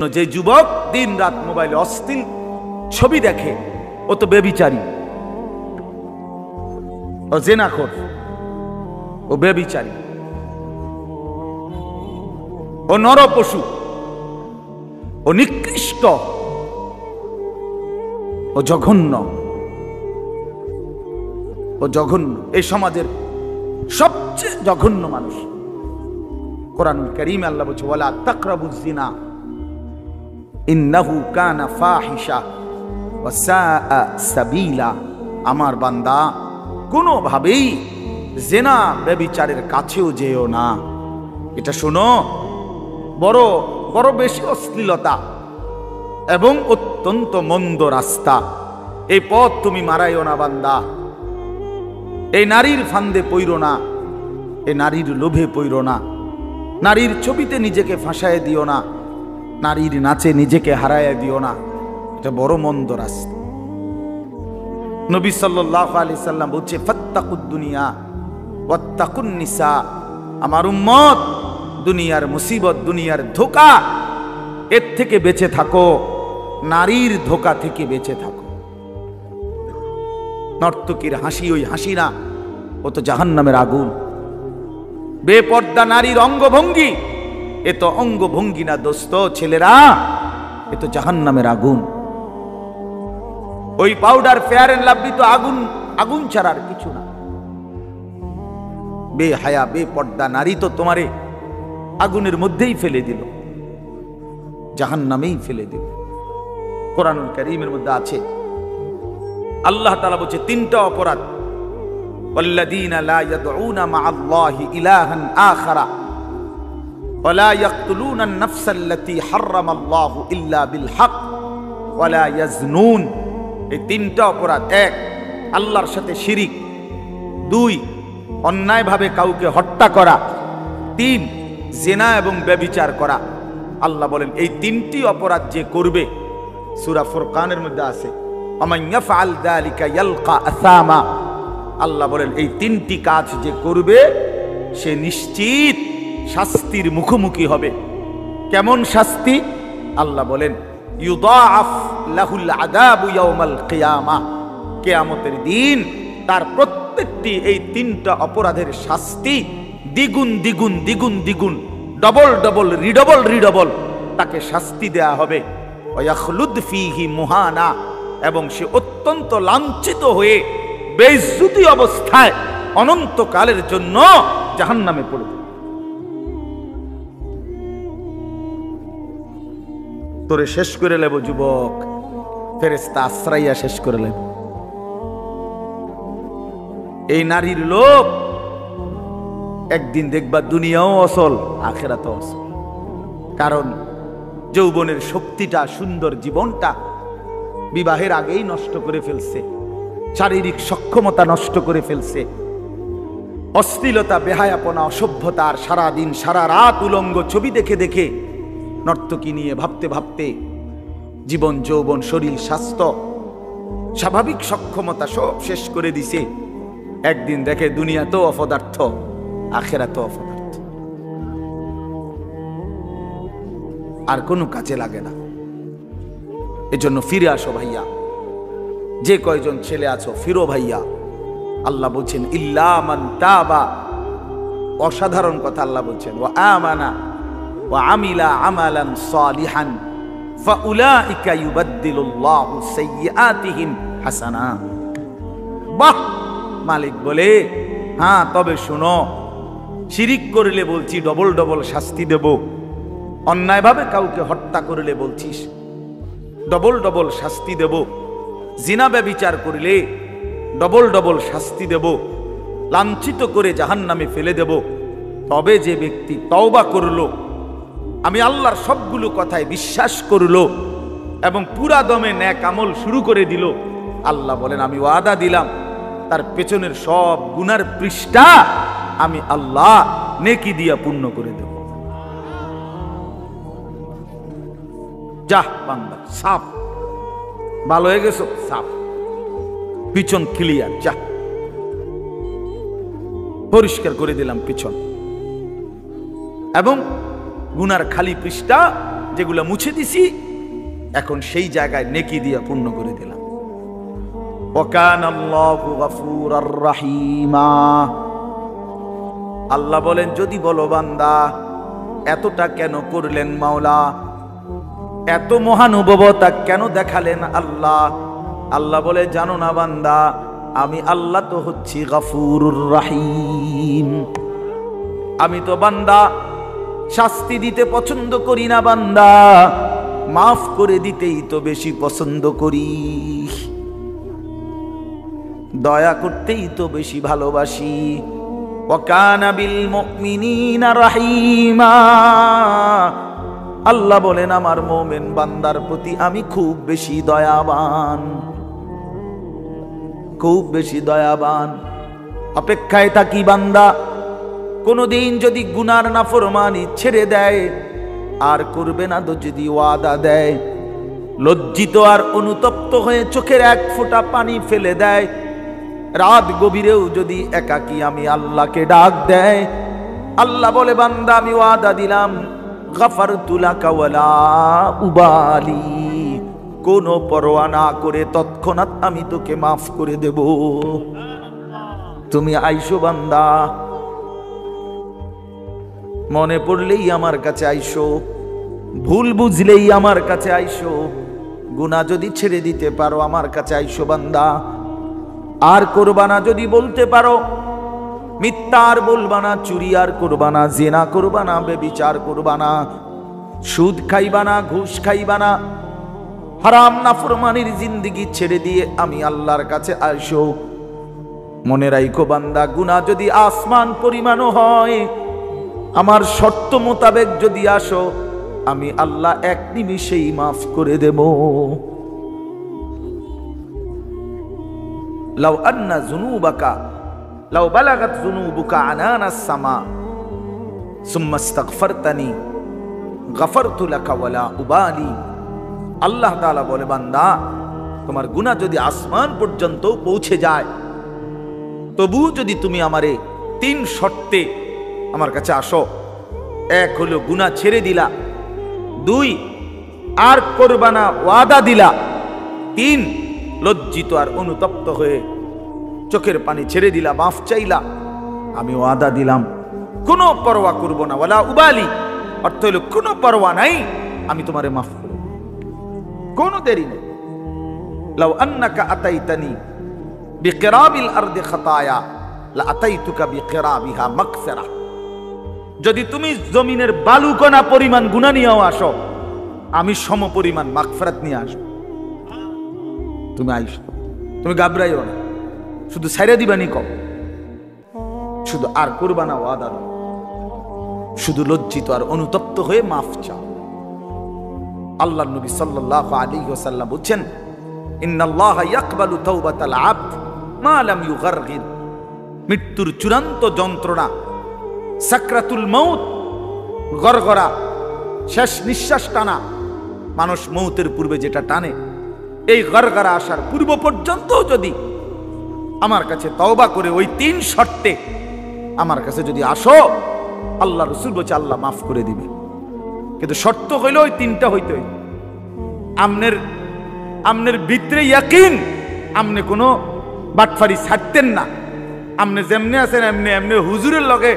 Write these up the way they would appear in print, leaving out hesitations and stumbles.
যে যুবক দিন রাত মোবাইলে অশ্লীল ছবি দেখে ও তো বেবিচারী, ও জেনাখোর, ও বেবিচারী, ও নরপশু, ও নিকৃষ্ট, ও জঘন্য, ও জঘন্য, এই সমাজের সবচেয়ে জঘন্য মানুষ। কোরআনুল কারীমে আল্লাহ বলছে ওয়ালা তাকরাবুজ জিনা ইন্নাহু কানা ফাহিশা ওয়া সাআ সাবিলা। আমার বান্দা কোনোভাবেই জিনা ব্যভিচারের কাছেও যেও না। এটা শোনো, বড় বড় বেশি অশ্লীলতা এবং অত্যন্ত মন্দ রাস্তা। এই পথ তুমি মারাইও না বান্দা। এই নারীর ফান্দে পইরো না, এই নারীর লোভে পইরো না, নারীর ছবিতে নিজেকে ফাঁসায় দিও না, নারীর নাচে নিজেকে হারায় দিও না। এটা বড় মন্দ রাস্তা। নবী সাল্লাল্লাহু আলাইহি সাল্লাম বলছে ফাত্তাকুদ দুনিয়া ওয়াত্তাকুন নিসা। আমার উম্মত, দুনিয়ার মুসিবত, দুনিয়ার ধোঁকা, এর থেকে বেঁচে থাকো, নারীর ধোঁকা থেকে বেঁচে থাকো। নর্তকীর হাসি ওই হাসি না, ও তো জাহান্নামের আগুন। বেপর্দা নারীর অঙ্গভঙ্গি, এ তো অঙ্গভঙ্গি না দোস্ত, ছেলেরা, এ তো জাহান্নামের আগুন। ওই পাউডার ফেয়ার এন্ড লাভলি তো আগুন, আগুন ছাড়ার কিছু না। বেহায়া বেপর্দা নারী তো তোমারে আগুনের মধ্যেই ফেলে দিল, জাহান্নামেই ফেলে দিল। কোরআনুল কারীমের মধ্যে আছে, আল্লাহ তাআলা বলছে তিনটা অপরাধ, ওয়াল্লাযীনা লা ইয়াদউনা মা'আল্লাহি ইলাহান আখারা ওয়া লা ইয়াকতুলুনা আন-নাফসাল্লাতী হারামাল্লাহু ইল্লা বিল হক ওয়া লা ইয়াজনুন। এই তিনটা অপরাধ। এক, আল্লাহর সাথে শিরিক। দুই, অন্যায়ভাবে কাউকে হত্যা করা। তিন, জিনা এবং ব্যভিচার করা। আল্লাহ বলেন এই তিনটি অপরাধ যে করবে, সূরা ফুরকানের মধ্যে আছে ওয়ামান ইয়াফআল যালিকা ইয়ালকা আসামা। আল্লাহ বলেন এই তিনটি কাজ যে করবে সে নিশ্চিত শাস্তির মুখোমুখি হবে। কেমন শাস্তি? আল্লাহ বলেন ইউদাআফ লাহুল আযাবু ইয়াউমাল কিয়ামা। কিয়ামতের দিন তার প্রত্যেকটি এই তিনটা অপরাধের শাস্তি দ্বিগুণ দ্বিগুণ দ্বিগুণ দ্বিগুণ, ডবল ডবল, রিডবল রিডবল তাকে শাস্তি দেয়া হবে। ওয়াখলুদ ফীহি মুহানা, এবং সে অত্যন্ত লাঞ্ছিত হয়ে বেইজ্জতি অবস্থায় অনন্তকালের জন্য জাহান্নামে পড়বে। তোরে শেষ করে লেব যুবক, ফেরেশতা আশ্রাইয়া শেষ করে লেব। এই নারীর লোভ একদিন দেখবা দুনিয়াও অসল, আখিরাতও অসল। কারণ যৌবনের শক্তিটা, সুন্দর জীবনটা বিবাহের আগেই নষ্ট করে ফেলছে, শারীরিক সক্ষমতা নষ্ট করে ফেলছে। অশ্লীলতা, বেহায়াপনা, অসভ্যতা, আর সারাদিন সারা রাত উলঙ্গ ছবি দেখে দেখে, নর্তকী নিয়ে ভাবতে ভাবতে জীবন, যৌবন, শরীর, স্বাস্থ্য, স্বাভাবিক সক্ষমতা সব শেষ করে দিছে। একদিন দেখে দুনিয়া তো অপদার্থ, আখিরাত তো অপদার্থ, আর কোনো কাজে লাগে না। এজন্য ফিরে আসো ভাইয়া, যে কয়জন ছেলে আছো ফিরো ভাইয়া। আল্লাহ বলছেন ইল্লা মান তাবা, অসাধারণ কথা আল্লাহ বলছেন, ওয়া আমানা ওয়া আমিলা আমালান সালিহান ফাউলাইকা ইউবাদদিলুল্লাহু সাইয়্যাতিহিম হাসানাত। বাহ! মালিক বলে হ্যাঁ, তবে শুনো, শিরিক করলে বলছি ডবল ডবল শাস্তি দেব, অন্যায়ভাবে কাউকে হত্যা করলে বলছিস ডবল ডবল শাস্তি দেব, জিনা ব্যভিচার করলে ডবল ডবল শাস্তি দেব, লাঞ্ছিত করে জাহান্নামে ফেলে দেব। তবে যে ব্যক্তি তওবা করলো, আমি আল্লাহর সবগুলো কথায় বিশ্বাস করলো এবং পুরা দমে নেক আমল শুরু করে দিল, আল্লাহ বলেন আমি ওয়াদা দিলাম তার পেছনের সব গুনার পৃষ্ঠা আমি আল্লাহ নেকি দিয়া পূর্ণ করে দেব। যাহ বান্দা, সাফ, ভালো হয়ে গেছো, সাফ, পিছন ক্লিয়ার, যা পরিষ্কার করে দিলাম পিছন, এবং গুনার খালি পৃষ্ঠা যেগুলো মুছে দিছি এখন সেই জায়গায় নেকি দিয়ে পূর্ণ করে দিলাম। ওয়াকানাল্লাহু গফুরার রাহিমা। আল্লাহ বলেন, যদি বলো বান্দা এতটা কেন করলেন মাওলা, এত মহানুভবতা কেন দেখালেন আল্লাহ? আল্লাহ বলে, জানো না বান্দা, আমি আল্লাহ তো হচ্ছি গফুরুর রাহিম। আমি তো বান্দা শাস্তি দিতে পছন্দ করি না বান্দা, মাফ করে দিতেই তো বেশি পছন্দ করি, দয়া করতেই তো বেশি ভালোবাসি। ওয়াকানা বিল মুমিনিনা রাহিমা। আল্লাহ বলেন, আমার মুমিন বান্দার প্রতি আমি খুব বেশি দয়াবান, খুব বেশি দয়াবান। অপেক্ষায় থাকি বান্দা কোনদিন যদি গুনার নাফরমানি ছেড়ে দেয় আর করবে না তো যদি ওয়াদা দেয়, লজ্জিত আর অনুতপ্ত হয়ে চোখের এক ফোঁটা পানি ফেলে দেয়, রাত গভীরেও যদি একাকী আমি আল্লাহকে ডাক দেয়, আল্লাহ বলে, বান্দা আমি ওয়াদা দিলাম, গফারতু লাকা ওয়ালা উবালি, কোনো পরোয়া না করে তৎক্ষণাৎ আমি তোকে মাফ করে দেব। তুমি আইসো বান্দা, মনে পড়লেই আমার কাছে আইসো, ভুল বুঝলেই আমার কাছে আইসো, গুনাহ যদি ছেড়ে দিতে পারো আমার কাছে আইসো বান্দা। আর করবানা যদি বলতে পারো, মিথ্যা আর বলবানা, চুরি আর করবানা, জিনা করবানা, বেবিচার করবানা, সুদ খাইবানা, ঘুষ খাইবানা, হারাম নাফরমানির জিন্দেগি ছেড়ে দিয়ে আমি আল্লাহর কাছে আইসো। মনে রাখো বান্দা, গুনাহ যদি আসমান পরিমাণও হয়, আমার শর্ত মোতাবেক যদি আসো, আমি আল্লাহ এক নিমিষেই মাফ করে দেব। লাউ আন্না যুনুবাকা লাউ বালাগাত যুনুবুকা আনানাস সামা সুম্মা ইস্তাগফারতানি গফারতু লাকা ওয়ালা উবালি। আল্লাহ তাআলা বলে, বান্দা তোমার গুনাহ যদি আসমান পর্যন্ত পৌঁছে যায়, তবু যদি তুমি আমারে 3 শর্তে আমার কাছে আসো, 1 হলো গুনাহ ছেড়ে দিলা, 2 আর করবা না ওয়াদা দিলা, 3 লজ্জিত আর অনুতপ্ত হয়ে চোখের পানি ছেড়ে দিলা, মাফ চাইলা, আমি ওয়াদা দিলাম কোনো পরোয়া করব না, ওয়ালা উবালি অর্থ হলো কোনো পরোয়া নাই, আমি তোমারে মাফ করব, কোনো দেরি নেই। লাউ আন্নাকা আতাইতানি বিকিরাবিল আরদি খাতায়া লা আতাইতুকা বিকিরাবিহা মাগফিরা। যদি তুমি জমিনের বালুকণা পরিমাণ গুনাহ নিয়েও আসো, আমি সম পরিমাণ মাগফিরাত নিয়ে আসব। তুমি আইসো, তুমি ঘাবড়াইও না, শুধু ছাইরা দিবানি কম, শুধু আর করবা না ওয়াদা দাও, শুধু লজ্জিত আর অনুতপ্ত হয়ে মাফ চাও। আল্লাহর নবী সাল্লাল্লাহু আলাইহি ওয়াসাল্লাম বলেন, ইন্নাল্লাহা ইয়াকবালু তাওবাতাল আবদ মা লাম ইউগারগির। মৃত্যুর চূড়ান্ত যন্ত্রণা, সাকরাতুল মউত, গরগরা, শেষ নিঃশ্বাস টানা, মানুষ মউতের পূর্বে যেটা টানে, এই গরগরা আসার পূর্ব পর্যন্ত যদি আমার কাছে তওবা করে ওই 3 শর্তে আমার কাছে যদি আসো, আল্লাহ রাসূল বলছে আল্লাহ মাফ করে দিবে। কিন্তু শর্ত হইল ওই 3টা হইতে হইল। আমনের ভিতরে ইয়াকিন, আমনে কোনো বাটফারি ছাড়তেন না, আমনে যেমনি আছেন এমনি এমনি হুজুরের লগে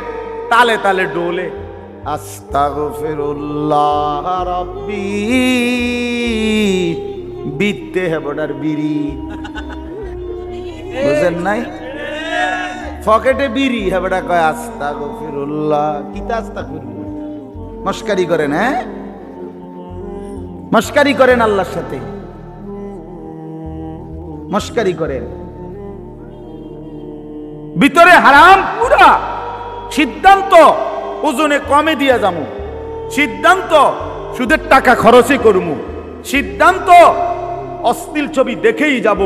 তালে তালে ডোলে, আস্তাগফিরুল্লাহ রাব্বি, বিতে হেবডার বিড়ি, বুঝেন নাই, পকেটে বিড়ি, হেবডা কয় আস্তাগফিরুল্লাহ। কিতা আস্তাগফিরুল্লাহ? মস্কারি করেন, হ্যাঁ মস্কারি করেন, আল্লাহর সাথে মস্কারি করেন, ভিতরে হারাম পুরা। সিদ্ধান্ত ওজনে কমে দিয়া যামু, সিদ্ধান্ত সুদের টাকা খরচই করমু, সিদ্ধান্ত অশ্লীল ছবি দেখেই যাব,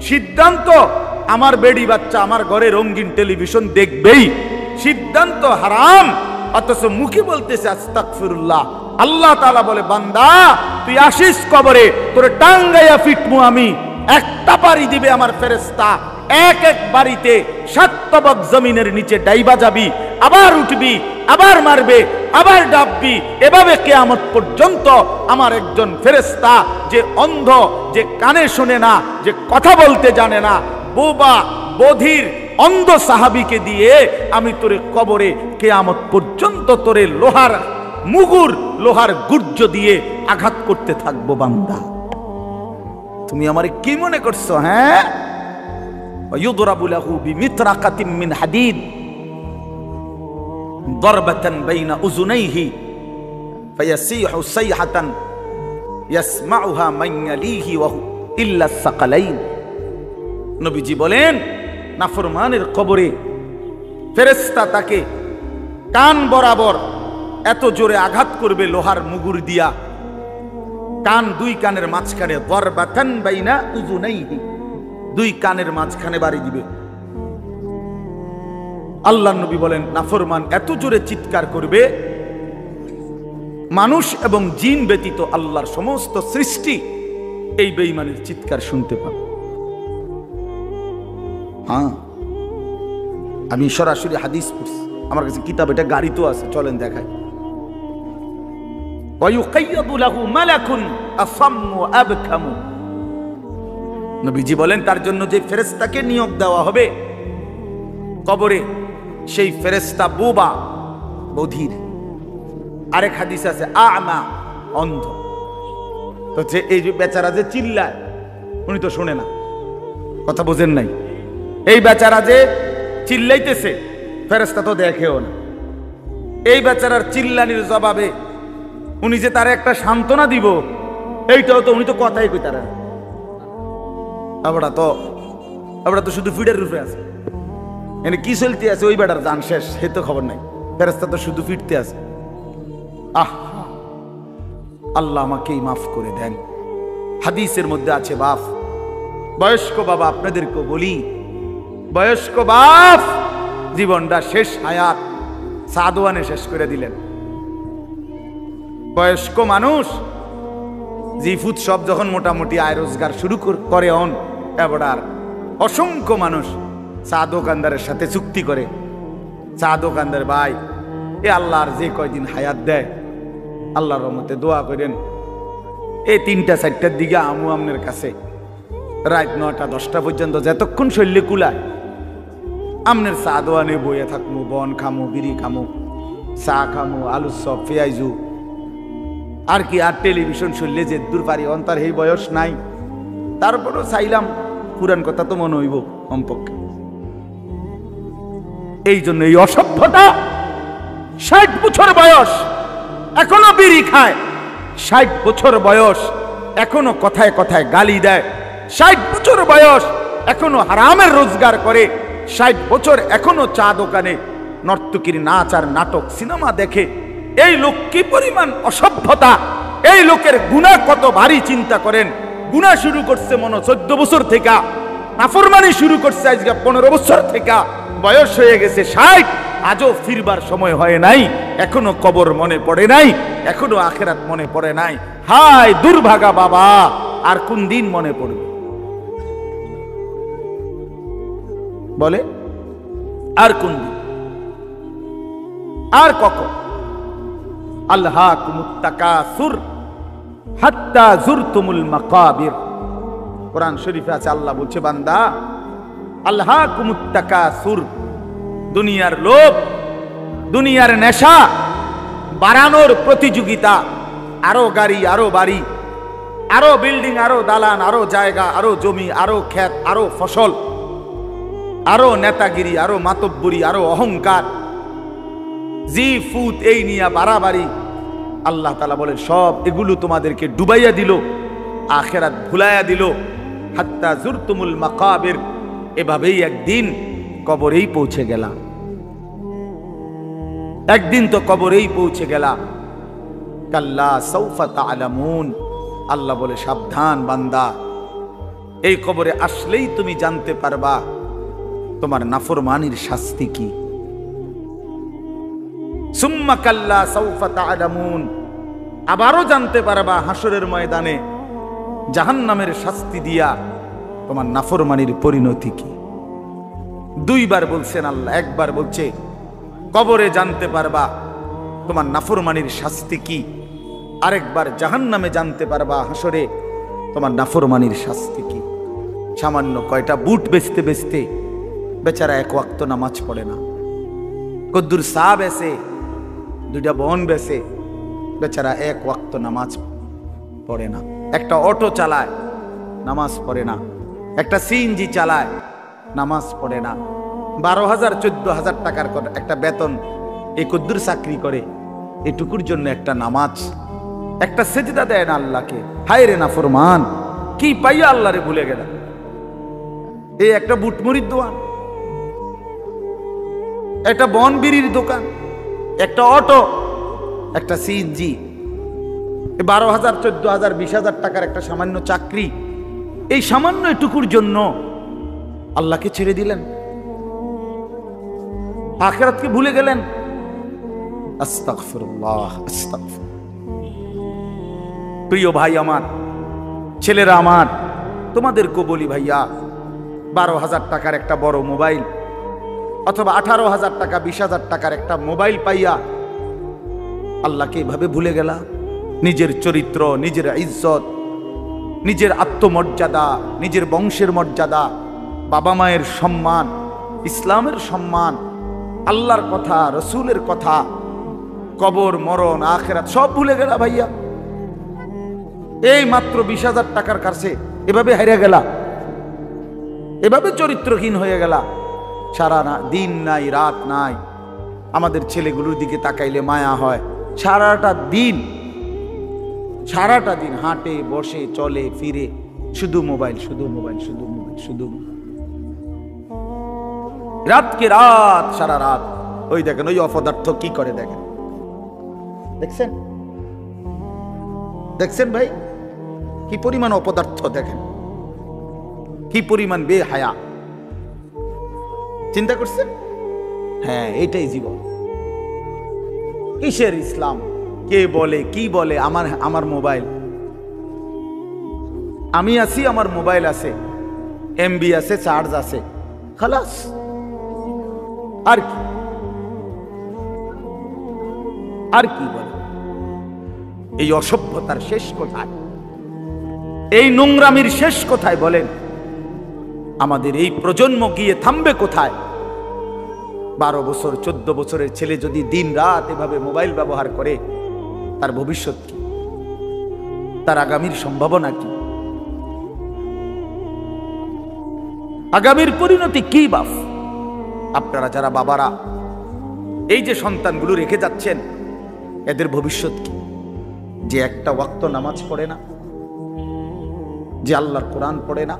সিদ্ধান্ত আমার বেডি বাচ্চা আমার ঘরে রঙিন টেলিভিশন দেখবেই, সিদ্ধান্ত হারাম, অথচ মুখে বলতেছে আস্তাগফিরুল্লাহ। আল্লাহ তাআলা বলে, বান্দা তুই আসিস কবরে, তোরে টাঙ্গাইয়া ফিটমু আমি, একটা পারি দিবে আমার ফেরেশতা, এক এক বাড়িতে 7 তবক জমিনের নিচে ডাইবা যাবি, আবার উঠবি, আবার মারবে, আবার ডাববি। এভাবে কিয়ামত পর্যন্ত আমার একজন ফেরেশতা, যে অন্ধ, যে কানে শুনে না, যে কথা বলতে জানে না, বোবা বধির অন্ধ সাহাবীকে দিয়ে আমি তোরে কবরে কিয়ামত পর্যন্ত তোরে লোহার মুগুর, লোহার গুর্জ দিয়ে আঘাত করতে থাকবো। বান্দা, তুমি আমারে কি মনে করছো? হ্যাঁ, ইউদরাবু লাহু বিমিতরাকাতিন মিন হাদিদ দরবাতান বাইনা উযুনাইহি ফায়াসিহু সাইহাতান ইয়াসমাউহা মান ইয়ালিহি ওয়া ইল্লা সাকালাইন। নবীজি বলেন, নাফরমানের কবরে ফেরেশতা তাকে কান বরাবর এত জোরে আঘাত করবে লোহার মুগুর দিয়া, কান, 2 কানের মাঝখানে, দরবাতান বাইনা উযুনাইহি, 2 কানের মাঝখানে বাড়ি দিবে। আল্লাহর নবী বলেন, নাফরমান এত জোরে চিৎকার করবে, মানুষ এবং জিন ব্যতীত আল্লাহর সমস্ত সৃষ্টি এই বেঈমানের চিৎকার শুনতে পাবে। হ্যাঁ, আমি সরাসরি হাদিস পড়ছি, আমার কাছে কিতাব, এটা গাড়িতেও আছে, চলেন দেখাই। ওয়ায়ুকাইয়াদু লাহু মালাকুন আসাম্মু আবকামু। নবীজি বলেন, তার জন্য যে ফেরেশতাকে নিয়োগ দেওয়া হবে কবরে, সেই ফেরেশতা বোবা বধির। আরেক হাদিস আছে আমা, অন্ধ। তো যে এই যে বেচারা যে চিল্লায়, উনি তো শুনে না, কথা বোঝেন নাই। এই বেচারা যে চিল্লাইতেছে, ফেরেশতা তো দেখেও না। এই বেচারার চিল্লানির জবাবে উনি যে তার একটা সান্ত্বনা দিব, এইটাও তো উনি তো কথাই কই তারা। আমরা তো শুধু ফিডের রূপে আছে, এনে কি চলতে আছে, ওই বেটার জান শেষ, সে তো খবর নাই। ফেরেশতা তো শুধু ফিরতে আছে। আল্লাহ আমাকেই মাফ করে দেন। হাদিসের মধ্যে আছে, বাপ, বয়স্ক বাবা, আপনাদেরকে বলি, বয়স্ক বাপ জীবনটা শেষ হায়াত সাদওয়ানে শেষ করে দিলেন। বয়স্ক মানুষ জিফুত সব যখন মোটামুটি আয় রোজগার শুরু করে অন, এবার অসংখ্য মানুষ চা দোকানদারের সাথে চুক্তি করে, চা দোকানদার ভাই, এ আল্লাহর যে কয়দিন হায়াত দেয়, আল্লাহর রহমতে দোয়া করেন, এই 3টা 4টার দিকে আমু আমনের কাছে রাত 9টা 10টা পর্যন্ত যতক্ষণ শৈল্যে কুলায় আমনের চা দোয়ানে বইয়ে থাকমু, বন খামু, বিড়ি খামু, চা খামু, আলু চপ, পেঁয়াজু, আর কি, আর টেলিভিশন শৈল্যে যে দূর পারি অন্তর, এই বয়স নাই। তারপরও চাইলাম পুরান কথা তো মনে হইব কমপক্ষে। এই জন্য এই অসভ্যতা, 60 বছর বয়স এখনো বিড়ি খায়, 60 বছর বয়স এখনো কথায় কথায় গালি দেয়, 60 বছর বয়স এখনো হারামের রোজগার করে, 60 বছর এখনো চা দোকানে নর্তকীর নাচ আর নাটক সিনেমা দেখে। এই লোক কি পরিমাণ অসভ্যতা! এই লোকের গুনাহ কত ভারী চিন্তা করেন। গুনাহ শুরু করছে মনে 14 বছর থেকে, নাফরমানি শুরু করছে আজকে 15 বছর থেকে, বয়স হয়ে গেছে 60, আজও ফিরবার সময় হয় নাই, এখনো কবর মনে পড়ে নাই, এখনো আখিরাত মনে পড়ে নাই। হায় দুর্ভাগা বাবা, আর কোন দিন মনে পড়বে বলে? আর কোন দিন, আর কখন? আল্লাহকুমুত তাকাসুর হাত্তা যুরতুমুল মাকাবির। কোরআন শরীফে আছে, আল্লাহ বলছে, বান্দা, আল্লাহকুমুত তাকাসুর, দুনিয়ার লোভ, দুনিয়ার নেশা বাড়ানোর প্রতিযোগিতা, আরো গাড়ি, আরো বাড়ি, আরো বিল্ডিং, আরো দালান, আরো জায়গা, আরো জমি, আরো ক্ষেত, আরো ফসল, আরো নেতাগিরি, আরো মাতব্বরি, আরো অহংকার, জি ফুত, এই নিয়ে বাড়াবাড়ি। আল্লাহ তাআলা বলেন, সব এগুলো তোমাদেরকে ডুবাইয়া দিল, আখিরাত ভুলাইয়া দিল। হাত্তা যুরতুমুল মাকাবির, এভাবেই একদিন কবরেই পৌঁছে গেলা, একদিন তো কবরেই পৌঁছে গেলা। কাল্লা সাউফা তা'লামুন, আল্লাহ বলে, সাবধান বান্দা, এই কবরে আসলেই তুমি জানতে পারবা তোমার নাফরমানির শাস্তি কি। সুম্মা কাল্লা সাউফা তা'লামুন, আবারও জানতে পারবা হাসরের ময়দানে জাহান্নামের শাস্তি দিয়া তোমার নাফরমানির পরিণতি কি। দুইবার বলছেন আল্লাহ, একবার বলছে কবরে জানতে পারবা তোমার নাফরমানির শাস্তি কি, আরেকবার জাহান্নামে জানতে পারবা হাসরে তোমার নাফরমানির শাস্তি কি। সামান্য কয়টা বুট বেচতে বেচতে বেচারা এক ওয়াক্ত নামাজ পড়ে না, কদ্দুর চা বেচে, দুইটা বন বেচে, বেচারা এক ওয়াক্ত নামাজ পড়ে না। একটা অটো চালায়, নামাজ পড়ে না। একটা সিএনজি চালায়, নামাজ পড়ে না। 12,000 14,000 টাকার একটা বেতন, এই কদ্দুর চাকরি করে, এটুকুর জন্য একটা নামাজ, একটা সেজদা দেয় না আল্লাহকে। হায় রে নাফরমান, কি পাইয়া আল্লাহরে ভুলে গেল। এই একটা বুটমুড়ির দোকান, একটা বনবিড়ির দোকান, একটা অটো, একটা সিএনজি, 12,000 14,000 20,000 টাকার একটা সামান্য চাকরি, এই সামান্য এটুকুর জন্য আল্লাহকে ছেড়ে দিলেন, আখিরাতকে ভুলে গেলেন। আস্তাগফিরুল্লাহ, আস্তাগফির। প্রিয় ভাই আমার, ছেলেরা আমার, তোমাদেরকেও বলি ভাইয়া, 12,000 টাকার একটা বড় মোবাইল অথবা 18,000 টাকা 20,000 টাকার একটা মোবাইল পাইয়া আল্লাহকে এভাবে ভুলে গেলা। নিজের চরিত্র, নিজের ইজ্জত, নিজের আত্মমর্যাদা, নিজের বংশের মর্যাদা, বাবা মায়ের সম্মান, ইসলামের সম্মান, আল্লাহর কথা, রসুলের কথা, কবর মরণ আখিরাত সব ভুলে গেলা ভাইয়া। এই মাত্র 20,000 টাকার কাছে এভাবে হারিয়ে গেলা, এভাবে চরিত্রহীন হয়ে গেলা। সারা দিন নাই রাত নাই, আমাদের ছেলেগুলোর দিকে তাকাইলে মায়া হয়। সারাটা দিন হাঁটে বসে চলে ফিরে শুধু মোবাইল, শুধু মোবাইল, শুধু মোবাইল, শুধু রাতকে রাত, সারা রাত। ওই দেখেন ওই অপদার্থ কি করে, দেখেন, দেখছেন, দেখছেন ভাই কি পরিমাণ অপদার্থ, দেখেন কি পরিমাণ বেহায়া। চিন্তা করছেন? হ্যাঁ, এটাই জীবন। কিসের ইসলাম? কে বলে কি বলে? আমার মোবাইল, আমি আছি, আমার মোবাইল আছে, এমবি আছে, চার্জ আছে, খালাস। আর কি, আর কি বলে? এই অসভ্যতার শেষ কোথায়? এই নোংরামির শেষ কোথায় বলেন? আমাদের এই প্রজন্ম গিয়ে থামবে কোথায়? 12 বছর 14 বছরের ছেলে যদি দিন রাত এভাবে মোবাইল ব্যবহার করে, তার ভবিষ্যৎ কি? তার আগামীর সম্ভাবনা কি? আগামীর পরিণতি কি বাপ? আপনারা যারা বাবারা এই যে সন্তানগুলো রেখে যাচ্ছেন, এদের ভবিষ্যৎ কি? যে একটা ওয়াক্ত নামাজ পড়ে না, যে আল্লাহর কোরআন পড়ে না।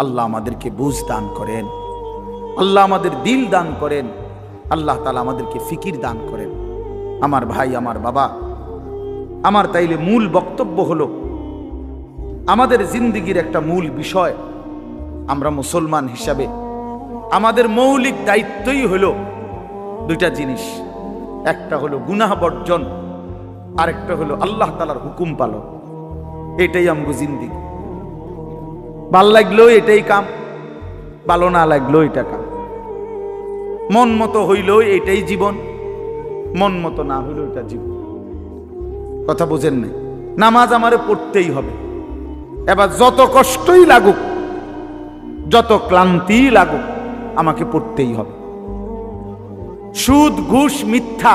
আল্লাহ আমাদেরকে বুঝ দান করেন, আল্লাহ আমাদের দিল দান করেন, আল্লাহ তাআলা আমাদেরকে ফিকির দান করেন। আমার ভাই, আমার বাবা, আমার তাইলে মূল বক্তব্য হলো, আমাদের জিন্দেগির একটা মূল বিষয়, আমরা মুসলমান হিসাবে আমাদের মৌলিক দায়িত্বই হলো দুইটা জিনিস। একটা হলো গুনাহ বর্জন, আরেকটা হলো আল্লাহ তাআলার হুকুম পালন। এটাই আমগো জিন্দেগি। ভাল লাগলো এটাই কাম, ভালো না লাগলো এটা কাম। মন মতো হইল এটাই জীবন, মন মতো না হইল এটা জীবন। কথা বুঝেন নাই? নামাজ আমারে পড়তেই হবে। এবার যত কষ্টই লাগুক, যত ক্লান্তি লাগুক, আমাকে পড়তেই হবে। সুদ ঘুষ মিথ্যা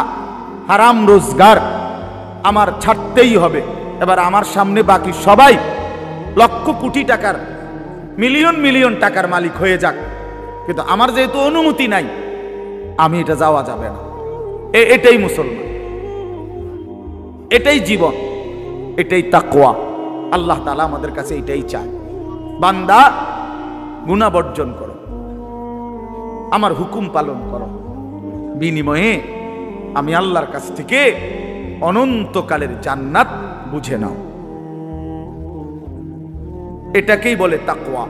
হারাম রোজগার আমার ছাড়তেই হবে। এবার আমার সামনে বাকি সবাই লক্ষ কোটি টাকার, মিলিয়ন মিলিয়ন টাকার মালিক হয়ে যাক, কিন্তু আমার যেহেতু অনুমতি নাই, আমি এটা যাওয়া যাবে না। এটাই মুসলমান, এটাই জীবন, এটাই তাকওয়া। আল্লাহ তাআলা আমাদের কাছে এটাই চায়, বান্দা গুনাহ বর্জন করো, আমার হুকুম পালন করো, বিনিময়ে আমি আল্লাহর কাছ থেকে অনন্তকালের জান্নাত বুঝে নাও। এটাকেই বলে তাকওয়া।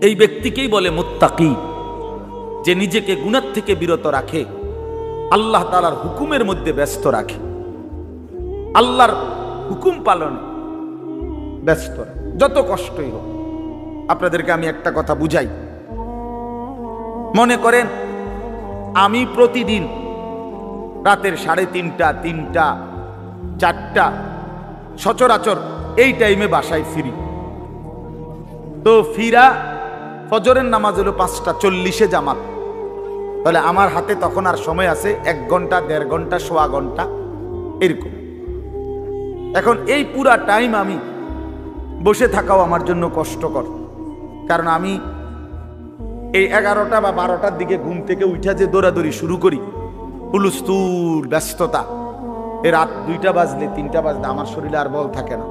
এই ব্যক্তিকেই বলে মুত্তাকি, যে নিজেকে গুনাহ থেকে বিরত রাখে, আল্লাহ তাআলার হুকুমের মধ্যে ব্যস্ত রাখে, আল্লাহর হুকুম পালনে ব্যস্ত রাখে, যত কষ্টই হোক। আপনাদেরকে আমি একটা কথা বুঝাই, মনে করেন আমি প্রতিদিন রাতের 3:30, 3টা, 4টা সচরাচর এই টাইমে বাসায় ফিরি। তো ফিরা ফজরের নামাজ হলো 5:40 জামাত। তাহলে আমার হাতে তখন আর সময় আছে 1 ঘন্টা, 1.5 ঘন্টা, 1.25 ঘন্টা এরকম। এখন এই পুরা টাইম আমি বসে থাকাও আমার জন্য কষ্টকর, কারণ আমি এই 11টা বা 12টার দিকে ঘুম থেকে উঠা যে দৌড়াদৌড়ি শুরু করি, হুলস্থুল ব্যস্ততা, এই রাত 2টা বাজলে 3টা বাজলে আমার শরীরে আর বল থাকে না,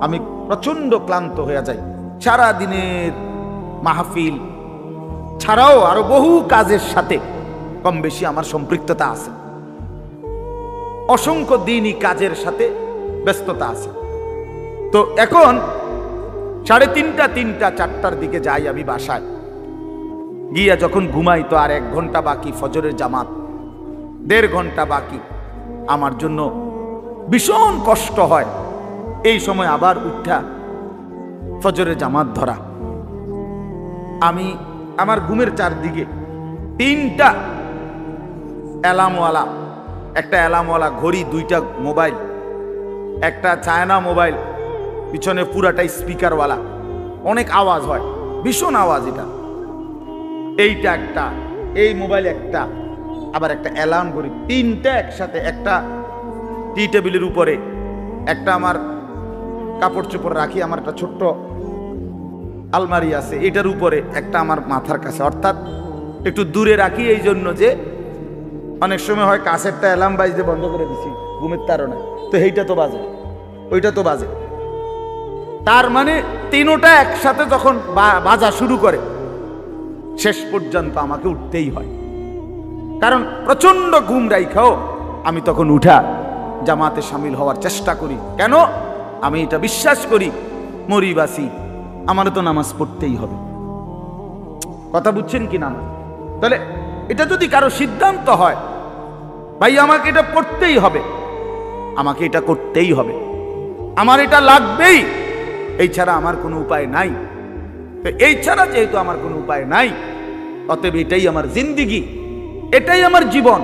আমি প্রচন্ড ক্লান্ত হয়ে যাই। সারা দিনের মাহফিল ছাড়াও আরো বহু কাজের সাথে কম বেশি আমার সম্পৃক্ততা আছে, অসংখ্য দিনই কাজের সাথে ব্যস্ততা আছে। তো এখন 3:30, 3টা, 4টার দিকে যাই আমি বাসায়, গিয়া যখন ঘুমাই তো আর 1 ঘন্টা বাকি ফজরের জামাত, 1.5 ঘন্টা বাকি। আমার জন্য ভীষণ কষ্ট হয় এই সময় আবার উঠা ফজরের জামাত ধরা। আমি আমার ঘুমের চারদিকে 3টা অ্যালার্মওয়ালা, একটা অ্যালার্মওয়ালা ঘড়ি, 2টা মোবাইল, একটা চায়না মোবাইল, পিছনে পুরাটাই স্পিকারওয়ালা, অনেক আওয়াজ হয়, ভীষণ আওয়াজ এটা। এইটা একটা, এই মোবাইল একটা, আবার একটা অ্যালার্ম ঘড়ি, 3টা একসাথে। একটা টি টেবিলের উপরে, একটা আমার কাপড় চোপড় রাখি, আমার একটা ছোট্ট আলমারি আছে, এটার উপরে, একটা আমার মাথার কাছে, অর্থাৎ একটু দূরে রাখি এই জন্য যে অনেক সময় হয় কাছেরটা অ্যালার্ম বাজতে বন্ধ করে দিছি ঘুমের তাড়নায়, তো এইটা তো বাজে, ওইটা তো বাজে। তার মানে 3টা একসাথে যখন বাজা শুরু করে শেষ পর্যন্ত আমাকে উঠতেই হয়, কারণ প্রচন্ড ঘুম রাইখাও আমি তখন উঠা জামাতে শামিল হওয়ার চেষ্টা করি। কেন? আমি এটা বিশ্বাস করি মরিবাসি আমার তো নামাজ পড়তেই হবে। কথা বুঝছেন কি না? তাহলে এটা যদি কারো সিদ্ধান্ত হয়, ভাই আমাকে এটা পড়তেই হবে, আমাকে এটা করতেই হবে, আমার এটা লাগবেই, এই ছাড়া আমার কোনো উপায় নাই। তো এই ছাড়া যেহেতু আমার কোনো উপায় নাই, অতএব এটাই আমার জিন্দিগি, এটাই আমার জীবন,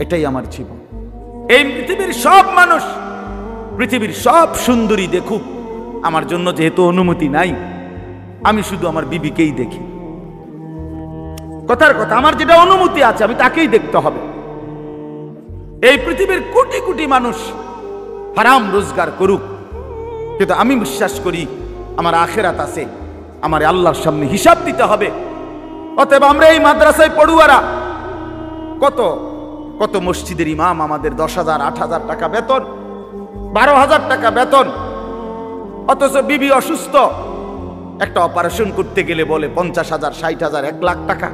এটাই আমার জীবন। এই পৃথিবীর সব মানুষ, পৃথিবীর সব সুন্দরী দেখুক, আমার জন্য যেহেতু অনুমতি নাই, আমি শুধু আমার বিবিকেই দেখি। কথার কথা, আমার যেটা অনুমতি আছে আমি তাকেই দেখতে হবে। এই পৃথিবীর কোটি কোটি মানুষ হারাম রোজগার করুক, কিন্তু আমি বিশ্বাস করি আমার আখেরাত আছে, আমার আল্লাহর সামনে হিসাব দিতে হবে। অতএব আমরা এই মাদ্রাসায় পড়ুয়ারা, কত কত মসজিদের ইমাম, আমাদের 10,000, 8,000 টাকা বেতন, 12,000 টাকা বেতন, অথচ বিবি অসুস্থ, একটা অপারেশন করতে গেলে বলে 50,000, 60,000, 1 লাখ টাকা।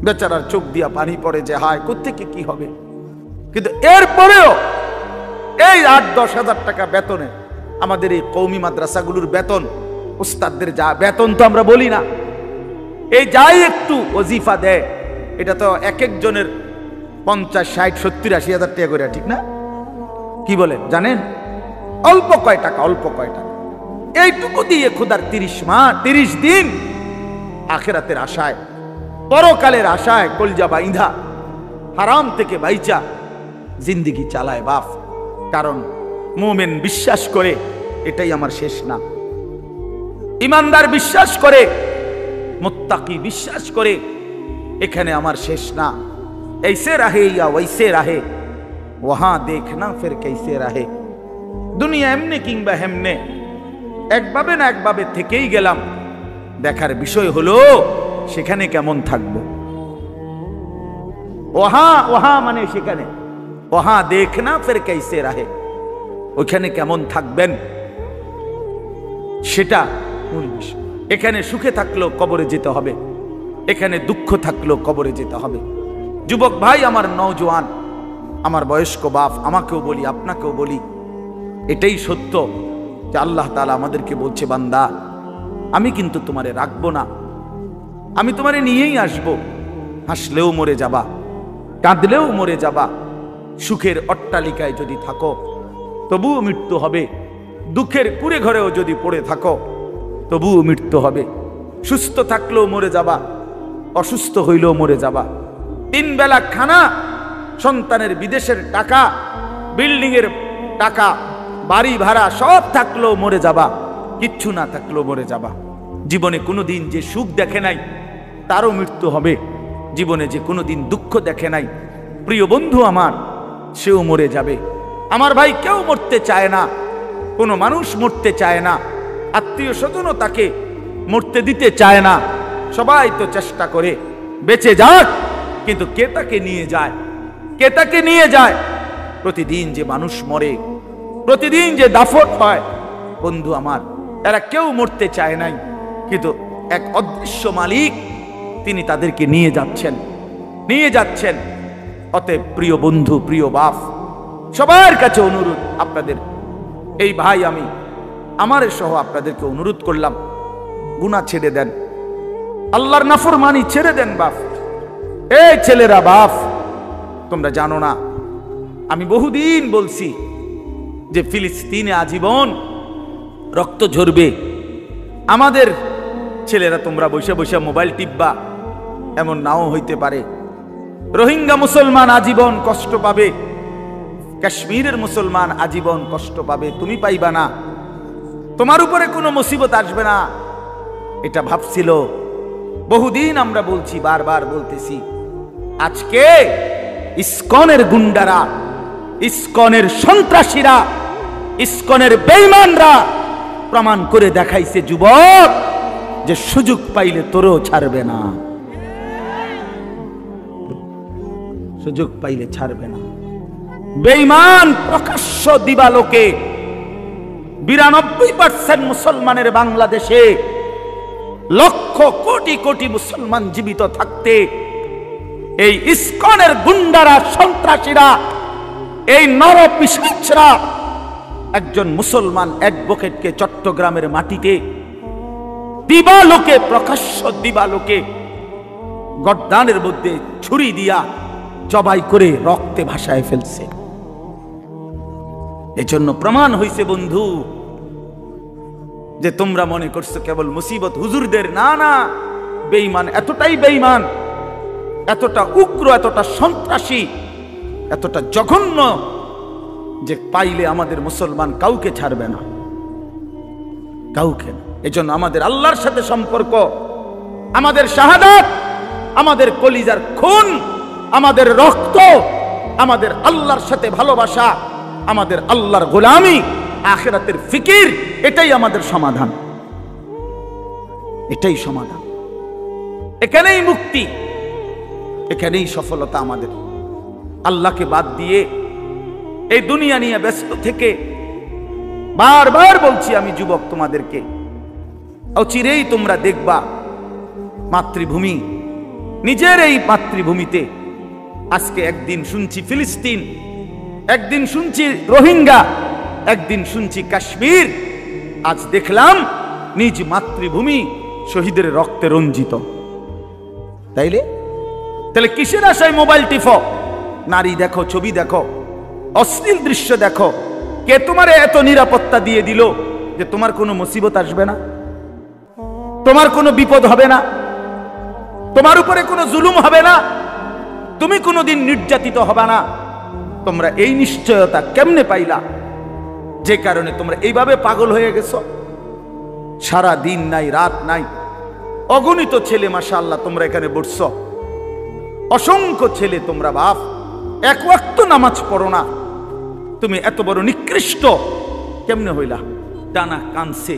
বেচারার চোখ দিয়া পানি পড়ে যে হায় কোত্থেকে কি হবে। কিন্তু এরপরেও এই 8-10 হাজার টাকা বেতনে আমাদের এই কওমি মাদ্রাসাগুলোর বেতন, উস্তাদদের যা বেতন তো আমরা বলি না, এই যাই একটু ওজিফা দেয়, এটা তো এক একজনের 50, 60, 70, 80 হাজার টাকা করে, ঠিক না? কি বলেন জানেন? অল্প কয় টাকা, অল্প কয় টাকা। এইটুকু দিয়ে খোদার 30 দিন আখেরাতের আশায়, পরকালের আশায় কলজা বাইন্ধা হারাম থেকে বাইচা জিন্দিগি চালায় বাপ। কারণ মুমিন বিশ্বাস করে এটাই আমার শেষ না, ইমানদার বিশ্বাস করে, মুত্তাকি বিশ্বাস করে এখানে আমার শেষ না। ऐसे रहे या वैसे रहे वहां देखना फिर कैसे रहे। দুনিয়া এমনি কিংবা হেমনে, একভাবে না একভাবে থেকেই গেলাম, দেখার বিষয় হলো সেখানে কেমন থাকবো। ওহা মানে সেখানে, ওহা দেখনা ফির कैसे रहे, ওখানে কেমন থাকবেন সেটা মূল বিষয়। এখানে সুখে থাকলেও কবরে যেতে হবে, এখানে দুঃখ থাকলেও কবরে যেতে হবে। যুবক ভাই, আমার নওজোয়ান, আমার বয়স্ক বাপ, আমাকেও বলি, আপনাকেও বলি, এটাই সত্য যে আল্লাহ তাআলা আমাদেরকে বলছে, বান্দা আমি কিন্তু তোমারে রাখবো না, আমি তোমারে নিয়েই আসবো। হাসলেও মরে যাবা, কাঁদলেও মরে যাবা। সুখের অট্টালিকায় যদি থাকো তবুও মৃত্যু হবে, দুঃখের কুড়ে ঘরেও যদি পড়ে থাকো তবুও মৃত্যু হবে। সুস্থ থাকলেও মরে যাবা, অসুস্থ হইলেও মরে যাবা। 3 বেলা খানা, সন্তানের বিদেশের টাকা, বিল্ডিং এর টাকা, বাড়ি ভাড়া সব থাকলেও মরে যাবা, কিচ্ছু না থাকলেও মরে যাবা। জীবনে কোনোদিন যে সুখ দেখে নাই তারও মৃত্যু হবে। জীবনে যে কোনোদিন দুঃখ দেখে নাই প্রিয় বন্ধু আমার, সেও মরে যাবে। আমার ভাই, কেউ মরতে চায় না, কোনো মানুষ মরতে চায় না, আত্মীয় স্বজনও তাকে মরতে দিতে চায় না। সবাই তো চেষ্টা করে বেঁচে যাক, কিন্তু কে তাকে নিয়ে যায়? কে তাকে নিয়ে যায়? প্রতিদিন যে মানুষ মরে, প্রতিদিন যে দাফন হয়, বন্ধু আমার, এরা কেউ মরতে চায় নাই, কিন্তু এক অদৃশ্য মালিক তিনি তাদেরকে নিয়ে যাচ্ছেন, নিয়ে যাচ্ছেন। অতএব প্রিয় বন্ধু, প্রিয় বাপ, সবার কাছে অনুরোধ, আপনাদের এই ভাই, আমি আমার সহ আপনাদেরকে অনুরোধ করলাম, গুনাহ ছেড়ে দেন, আল্লাহর নাফরমানি ছেড়ে দেন। বাপ, এই ছেলেরা, বাপ, তোমরা জানো না, আমি বহুদিন বলছি যে ফিলিস্তিনে আজীবন রক্ত ঝরবে। আমাদের ছেলেরা, তোমরা বসে বসে মোবাইল টিপবা, এমন নাও হইতে পারে। রোহিঙ্গা মুসলমান আজীবন কষ্ট পাবে, কাশ্মীরের মুসলমান আজীবন কষ্ট পাবে, তুমি পাইবা না, তোমার উপরে কোনো মুসিবত আসবে না, এটা ভাবছিল। বহুদিন আমরা বলছি, বারবার বলতেছি। আজকে ইসকনের গুন্ডারা, ইসকনের সন্ত্রাসীরা, ইসকনের বেঈমানরা প্রমাণ করে দেখাইছে যুবক, যে সুযোগ পাইলে তোরও ছাড়বে না, সুযোগ পাইলে ছাড়বে না। বেঈমান প্রকাশ্য দিবালোকে 92% মুসলমানের বাংলাদেশে, লক্ষ কোটি কোটি মুসলমান জীবিত থাকতে এই ইসকনের গুন্ডারা, সন্ত্রাসীরা, এই নরপিশাচরা একজন মুসলমান অ্যাডভোকেটকে চট্টগ্রামের মাটিতে দিবালোকে, প্রকাশ্য দিবালোকে গর্দানের মধ্যে ছুরি দিয়া জবাই করে রক্তে ভাসায় ফেলছে। এজন্য প্রমাণ হইছে বন্ধু, যে তোমরা মনে করছো কেবল মুসিবত হুজুরদের, না না, বেঈমান এতটাই বেঈমান, এতটা উগ্র, এতটা সন্ত্রাসী, এতটা জঘন্য, যে পাইলে আমাদের মুসলমান কাউকে ছাড়বে না, কাউকে। এজন্য আমাদের আল্লাহর সাথে সম্পর্ক, আমাদের শাহাদাত, আমাদের কলিজার খুন, আমাদের রক্ত, আমাদের আল্লাহর সাথে ভালোবাসা, আমাদের আল্লাহর গোলামি, আখিরাতের ফিকির, এটাই আমাদের সমাধান, এটাই সমাধান। এখানেই মুক্তি, এখানেই সফলতা আমাদের। আল্লাহকে বাদ দিয়ে এই দুনিয়া নিয়ে ব্যস্ত থেকে, বারবার বলছি আমি যুবক তোমাদেরকে, অচিরেই তোমরা দেখবা মাতৃভূমি, নিজের এই মাতৃভূমিতে, আজকে একদিন শুনছি ফিলিস্তিন, একদিন শুনছি রোহিঙ্গা, একদিন শুনছি কাশ্মীর, আজ দেখলাম নিজ মাতৃভূমি শহীদের রক্তে রঞ্জিত। তাহলে কিসের আশায় মোবাইল টিপো? নারী দেখো, ছবি দেখো, অশ্লীল দৃশ্য দেখো। কে তোমারে এত নিরাপত্তা দিয়ে দিল যে তোমার কোনো মুসিবত আসবে না, তোমার কোনো বিপদ হবে না, তোমার উপরে কোনো জুলুম হবে না, তুমি কোনোদিন নির্যাতিত হবে না? তোমরা এই নিশ্চয়তা কেমনে পাইলা? যে কারণে তোমরা এইভাবে পাগল হয়ে গেছো। সারা দিন নাই, রাত নাই, অগণিত ছেলে, মাশাআল্লাহ, তোমরা এখানে বসছো, অসংখ্য ছেলে, তোমরা বাপ এক ওয়াক্ত নামাজ পড়ো না, তুমি এত বড় নিকৃষ্ট কেমনে হইলা? টানা কানছে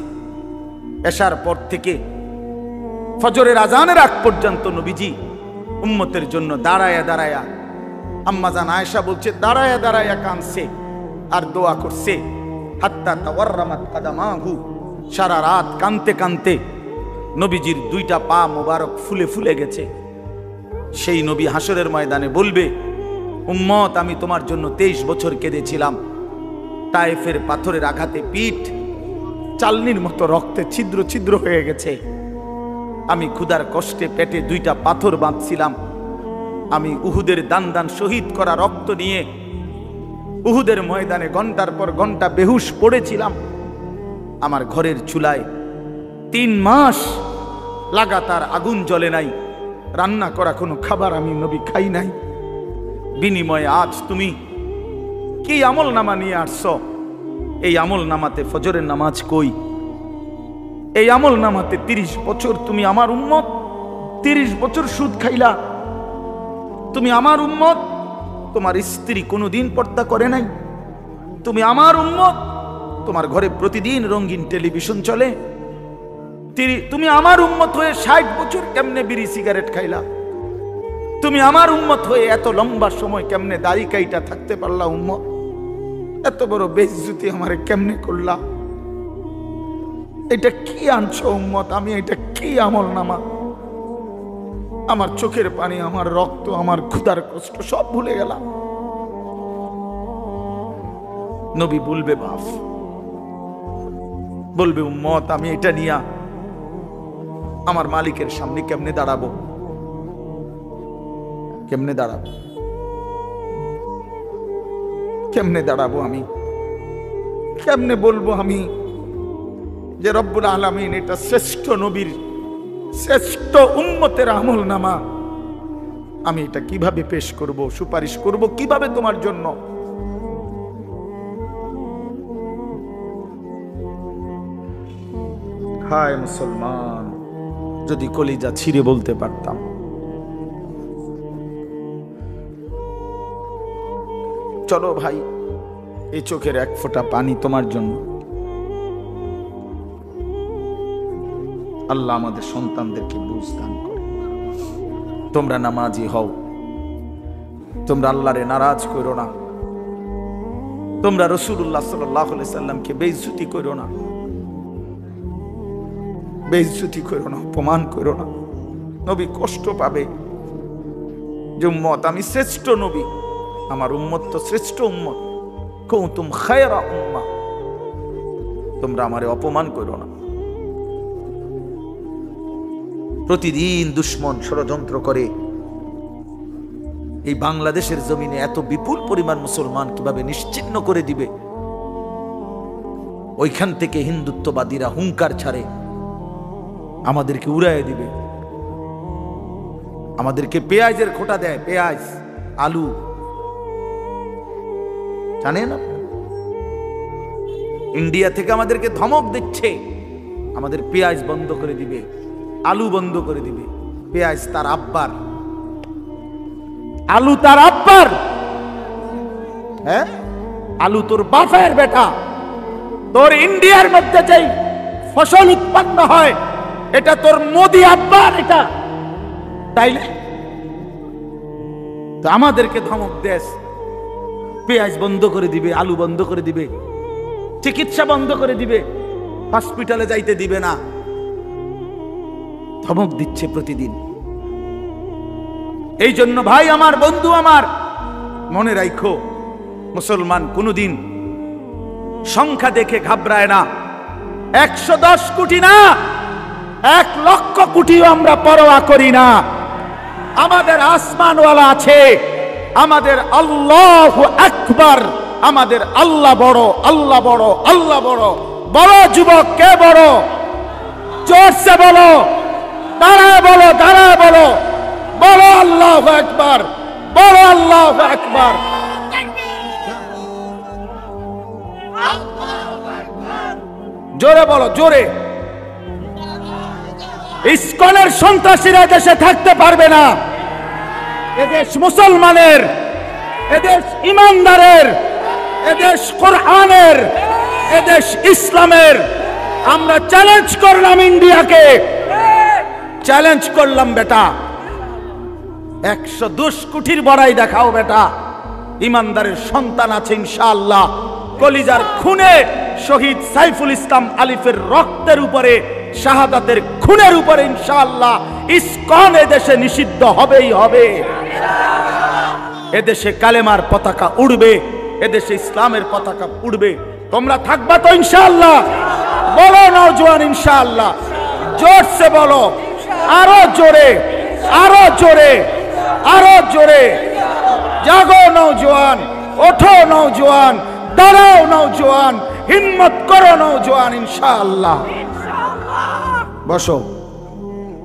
এশার পর থেকে ফজরের আজানের আগ পর্যন্ত নবীজি উম্মতের জন্য দাঁড়ায়া দাঁড়ায়া, আম্মাজান আয়েশা বলছে, দাঁড়ায়া দাঁড়ায়া কানছে আর দোয়া করছে, হাত্তা তাওয়াররামাত কাদামাহু, সারা রাত কানতে কানতে নবীজির 2টা পা মোবারক ফুলে ফুলে গেছে। সেই নবী হাসরের ময়দানে বলবে, উম্মত, আমি তোমার জন্য 23 বছর কেঁদেছিলাম, তায়েফের পাথরের আঘাতে পিঠ চালনির মতো রক্তে ছিদ্র ছিদ্র হয়ে গেছে, আমি ক্ষুধার কষ্টে পেটে 2টা পাথর বাঁধছিলাম, আমি উহুদের দান দান শহীদ করা রক্ত নিয়ে উহুদের ময়দানে ঘন্টার পর ঘন্টা বেহুশ পড়েছিলাম, আমার ঘরের চুলায় 3 মাস লাগাতার আগুন জ্বলে নাই, রান্না করা কোনো খাবার আমি নবী খাই নাই। বিনিময়ে আজ তুমি কি আমল নামা নিয়ে আসছো? এই আমল নামাতে ফজরের নামাজ কই? এই আমল নামাতে 30 বছর তুমি আমার উম্মত, 30 বছর সুদ খাইলা। তুমি আমার উম্মত, তোমার স্ত্রী কোনোদিন পর্দা করে নাই। তুমি আমার উম্মত, তোমার ঘরে প্রতিদিন রঙিন টেলিভিশন চলে। তুমি আমার উম্মত হয়ে 60 বছর কেমনে বিড়ি সিগারেট খাইলা? তুমি আমার উম্মত হয়ে এত লম্বা সময় কেমনে দাড়ি কাইটা থাকতে পারলা? উম্মত, এত বড় বেইজ্জতি আমারে কেমনে করলা? এটা কি আনছো উম্মত? আমি এটা কি আমল নামা? আমার চোখের পানি, আমার রক্ত, আমার ক্ষুধার কষ্ট সব ভুলে গেলাম। নবী বলবে বাপ, বলবে উম্মত আমি এটা নিয়া আমার মালিকের সামনে কেমনে দাঁড়াবো? কেমনে দাঁড়াবো? কেমনে দাঁড়াবো? আমি কেমনে বলবো আমি যে রব্বুল আলামিন এটা শ্রেষ্ঠ নবীর, শ্রেষ্ঠ উম্মতের আমল নামা, আমি এটা কিভাবে পেশ করব, সুপারিশ করব কিভাবে তোমার জন্য? হায় মুসলমান, যদি কলিজা ছিঁড়ে বলতে পারতাম। চলো ভাই, এই চোখের এক ফোঁটা পানি তোমার জন্য। আল্লাহ আমাদের সন্তানদেরকে বুঝ দান করে। তোমরা নামাজি হও, তোমরা আল্লাহরে নারাজ করো না, তোমরা রাসূলুল্লাহ সাল্লাল্লাহু আলাইহি সাল্লামকে বেইজ্জতি করো না, বেইজ্জতি করো না, অপমান করো না। নবী কষ্ট পাবে যে উম্মত আমি শ্রেষ্ঠ নবী, আমার উম্মত তো শ্রেষ্ঠ উম্মত। কুনতুম খায়রা উম্মাহ, তোমরা আমারে অপমান করো না। প্রতিদিন দুশ্মন ষড়যন্ত্র করে এই বাংলাদেশের জমিনে এত বিপুল পরিমাণ মুসলমান কিভাবে নিশ্চিহ্ন করে দিবে। ওইখান থেকে হিন্দুত্ববাদীরা হুঙ্কার ছাড়ে আমাদেরকে উড়াইয়ে দিবে, আমাদেরকে পেঁয়াজের খোঁটা দেয়, পেঁয়াজ আলু, জানেন আপনি? ইন্ডিয়া থেকে আমাদেরকে ধমক দিচ্ছে, আমাদের পেঁয়াজ বন্ধ করে দিবে, আলু বন্ধ করে দিবে। পেঁয়াজ তার আব্বার, আলু তার আব্বার। হ্যাঁ, আলু তোর বাপের বেটা। তোর ইন্ডিয়ার মধ্যে যেই ফসল উৎপন্ন হয় এটা তোর মোদি আব্বার, এটা তাইলে তো আমাদেরকে ধমক দেশ, পেঁয়াজ বন্ধ করে দিবে, আলু বন্ধ করে দিবে, চিকিৎসা বন্ধ করে দিবে, হসপিটালে যাইতে দিবে না, ধমক দিচ্ছে প্রতিদিন। এই জন্য ভাই আমার, বন্ধু আমার, মনে রাখো মুসলমান কোনদিন সংখ্যা দেখে ঘাবড়ায় না। 110 কোটি না, 1 লক্ষ কোটিও আমরা পরোয়া করি না। আমাদের আসমানওয়ালা আছে, আমাদের আল্লাহু আকবার, আমাদের আল্লাহ বড়, আল্লাহ বড়, আল্লাহ বড়। বড় যুবক কে বড়? জোরসে বলো, দাঁড়ায় বলো, দাঁড়ায় বলো, বলো আল্লাহু আকবার, বলো আল্লাহু আকবার। জোরে বলো, জোরে। ইসকনের সন্ত্রাসীরা দেশে থাকতে পারবে না। এদেশ মুসলমানের, এদেশ ইমানদারের, এদেশ কোরআনের, এদেশ ইসলামের। আমরা চ্যালেঞ্জ করলাম ইন্ডিয়াকে, চ্যালেঞ্জ করলাম বেটা, 110 কোটির বড়াই দেখাও বেটা। ইমানদারের সন্তান আছে ইনশাআল্লাহ। কলিজার খুনে শহীদ সাইফুল ইসলাম আলিফের রক্তের উপরে, শাহাদাতের খুনের উপরে ইনশাআল্লাহ ইসকন এদেশে নিষিদ্ধ হবেই হবে। এদেশে কালেমার পতাকা উড়বে, এদেশে ইসলামের পতাকা উড়বে। তোমরা থাকবা তো ইনশাআল্লাহ? বলো নওজোয়ান ইনশাআল্লাহ, জোরসে বলো, আরো জোরে, আরো জোরে, আরো জোরে। জাগো নওজোয়ান, ওঠো নওজোয়ান, দাঁড়াও নওজোয়ান, হিম্মত করো নওজোয়ান ইনশাআল্লাহ। বসো,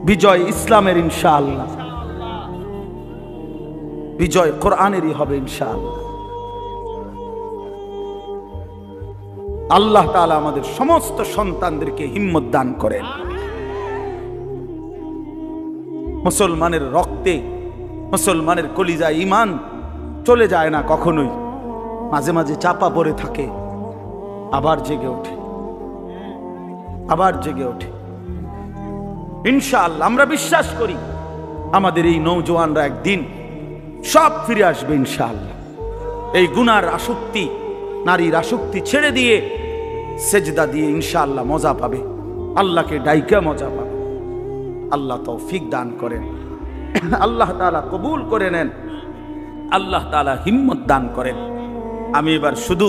বিজয় ইসলামের ইনশাআল্লাহ। বিজয় কোরআনেরই হবে ইনশাআল্লাহ। আল্লাহ তাআলা আমাদের সমস্ত সন্তানদেরকে হিম্মত দান করেন। মুসলমানের রক্তে, মুসলমানের কলিজায় ঈমান চলে যায় না কখনোই, মাঝে মাঝে চাপা পড়ে থাকে, আবার জেগে ওঠে, আবার জেগে ওঠে। ইনশাআল্লাহ আমরা বিশ্বাস করি আমাদের এই নওজোয়ানরা একদিন সব ফিরে আসবে ইনশাআল্লাহ। এই গুনার আসক্তি, নারীর আসক্তি ছেড়ে দিয়ে সেজদা দিয়ে ইনশাআল্লাহ মজা পাবে, আল্লাহকে ডাইকা মজা পাবে। আল্লাহ তৌফিক দান করেন, আল্লাহ তাআলা কবুল করে নেন, আল্লাহ তাআলা হিম্মত দান করেন। আমি এবার শুধু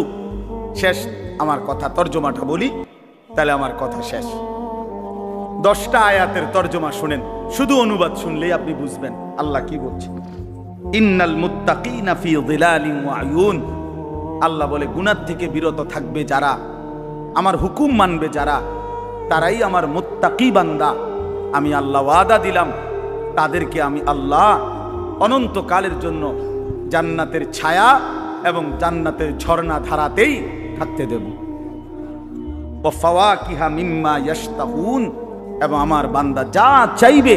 শেষ আমার কথা তর্জমাটা বলি, তাহলে আমার কথা শেষ। 10টা আয়াতের তর্জমা শুনেন, শুধু অনুবাদ শুনলেই আপনি বুঝবেন আল্লাহ কি বলছেন। ইন্নাল মুত্তাকিনা ফি যিলালিন ওয়া আয়ুন, আল্লাহ বলে গুনাহ থেকে বিরত থাকবে যারা, আমার হুকুম মানবে যারা, তারাই আমার মুত্তাকি বান্দা। আমি আল্লাহ ওয়াদা দিলাম তাদেরকে আমি আল্লাহ অনন্তকালের জন্য জান্নাতের ছায়া এবং জান্নাতের ঝর্ণা ধারাতেই থাকতে দেব। ওয়া ফাওয়াকিহা মিম্মা ইয়াশতাহুন, এবং আমার বান্দা যা চাইবে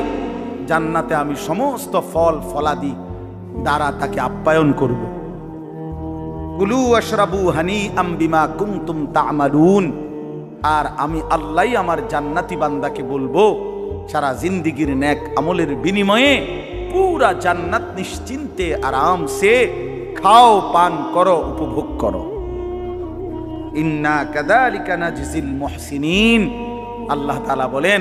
জান্নাতে আমি সমস্ত ফল ফলাদি দ্বারা তাকে আপ্যায়ন করব। কুলু ওয়াশরাবু হানিআম বিমা কুনতুম তা'মালুন, আর আমি আল্লাহই আমার জান্নাতি বান্দাকে বলবো সারা জিন্দেগীর নেক আমলের বিনিময়ে পুরা জান্নাত নিশ্চিন্তে আরামসে খাও, পান করো, উপভোগ করো। ইন্না কাযালিকা নাজজিল মুহসিনিন, আল্লাহ তাআলা বলেন